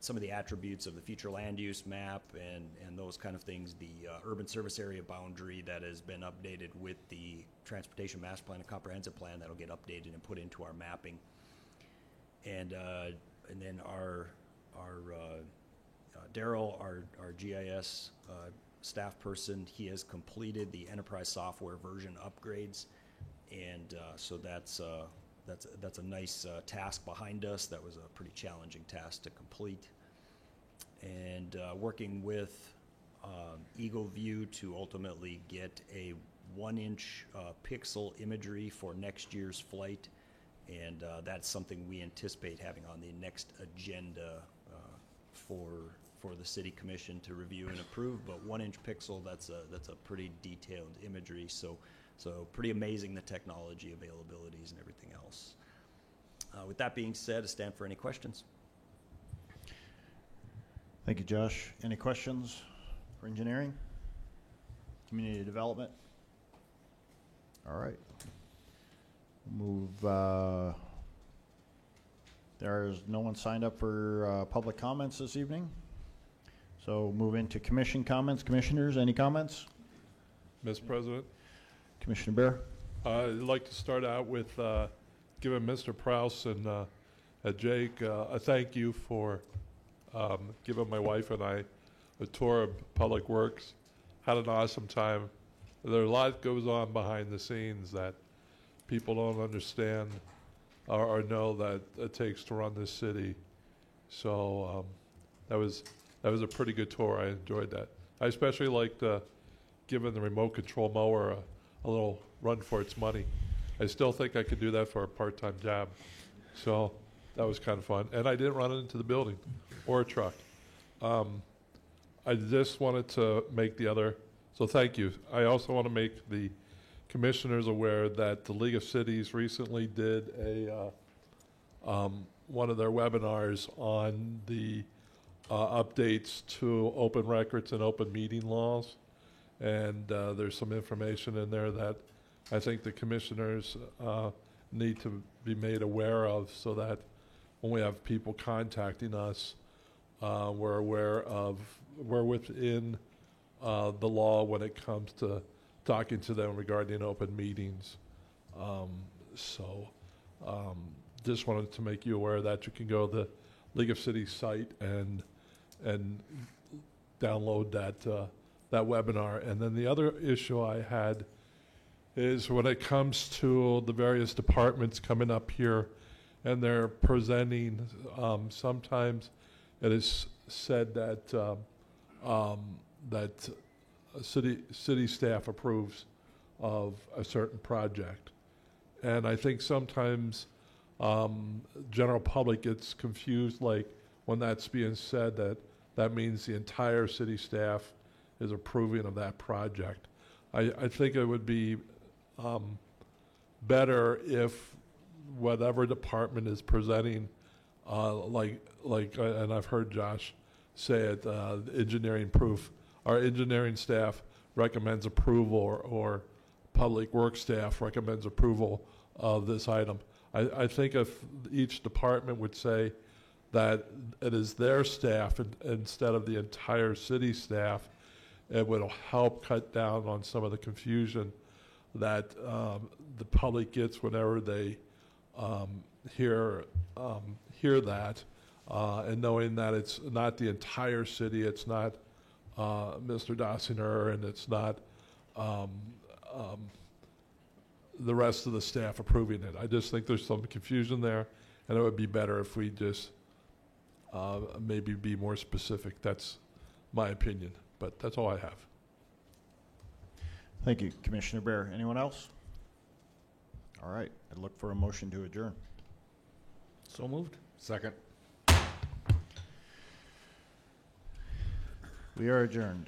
some of the attributes of the future land use map and those kind of things. The urban service area boundary that has been updated with the transportation master plan and comprehensive plan, that'll get updated and put into our mapping. And then our Daryl, our GIS staff person, he has completed the enterprise software version upgrades, and so that's a nice task behind us. That was a pretty challenging task to complete. And working with Eagle View to ultimately get a 1-inch pixel imagery for next year's flight. And that's something we anticipate having on the next agenda for the city commission to review and approve. But 1-inch pixel, that's a pretty detailed imagery. So pretty amazing, the technology availabilities and everything else. With that being said, I stand for any questions. Thank you, Josh. Any questions for engineering? Community development? All right. Move. There's no one signed up for public comments this evening. So move into commission comments. Commissioners, any comments? Mr. President? Commissioner Bear? I'd like to start out with giving Mr. Prouse and Jake a thank you for giving my wife and I a tour of Public Works. Had an awesome time. There's a lot goes on behind the scenes that people don't understand or know that it takes to run this city. So that was a pretty good tour. I enjoyed that. I especially liked giving the remote control mower a little run for its money. I still think I could do that for a part-time job. So that was kind of fun. And I didn't run it into the building or a truck. I just wanted to make so thank you. I also want to make the commissioners aware that the League of Cities recently did one of their webinars on the updates to open records and open meeting laws. And there's some information in there that I think the commissioners need to be made aware of, so that when we have people contacting us, we're within the law when it comes to talking to them regarding open meetings. Just wanted to make you aware that you can go to the League of Cities site and download that webinar. And then the other issue I had is when it comes to the various departments coming up here and they're presenting, sometimes it is said that that city staff approves of a certain project. And I think sometimes general public gets confused, like when that's being said, that means the entire city staff is approving of that project. I think it would be better if whatever department is presenting, and I've heard Josh say it, engineering proof. Our engineering staff recommends approval, or public works staff recommends approval of this item. I think if each department would say that it is their staff instead of the entire city staff, it would help cut down on some of the confusion that the public gets whenever they hear that, and knowing that it's not the entire city, it's not Mr. Dossinger, and it's not the rest of the staff approving it. I just think there's some confusion there, and it would be better if we just maybe be more specific. That's my opinion, but that's all I have. Thank you, Commissioner Bear. Anyone else? All right, I'd look for a motion to adjourn. So moved. Second. We are adjourned.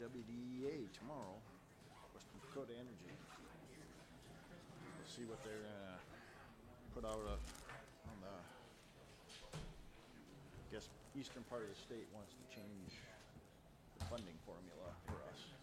WDEA tomorrow, Western Dakota Energy. We'll see what they're gonna put out on the, I guess, eastern part of the state wants to change the funding formula for us.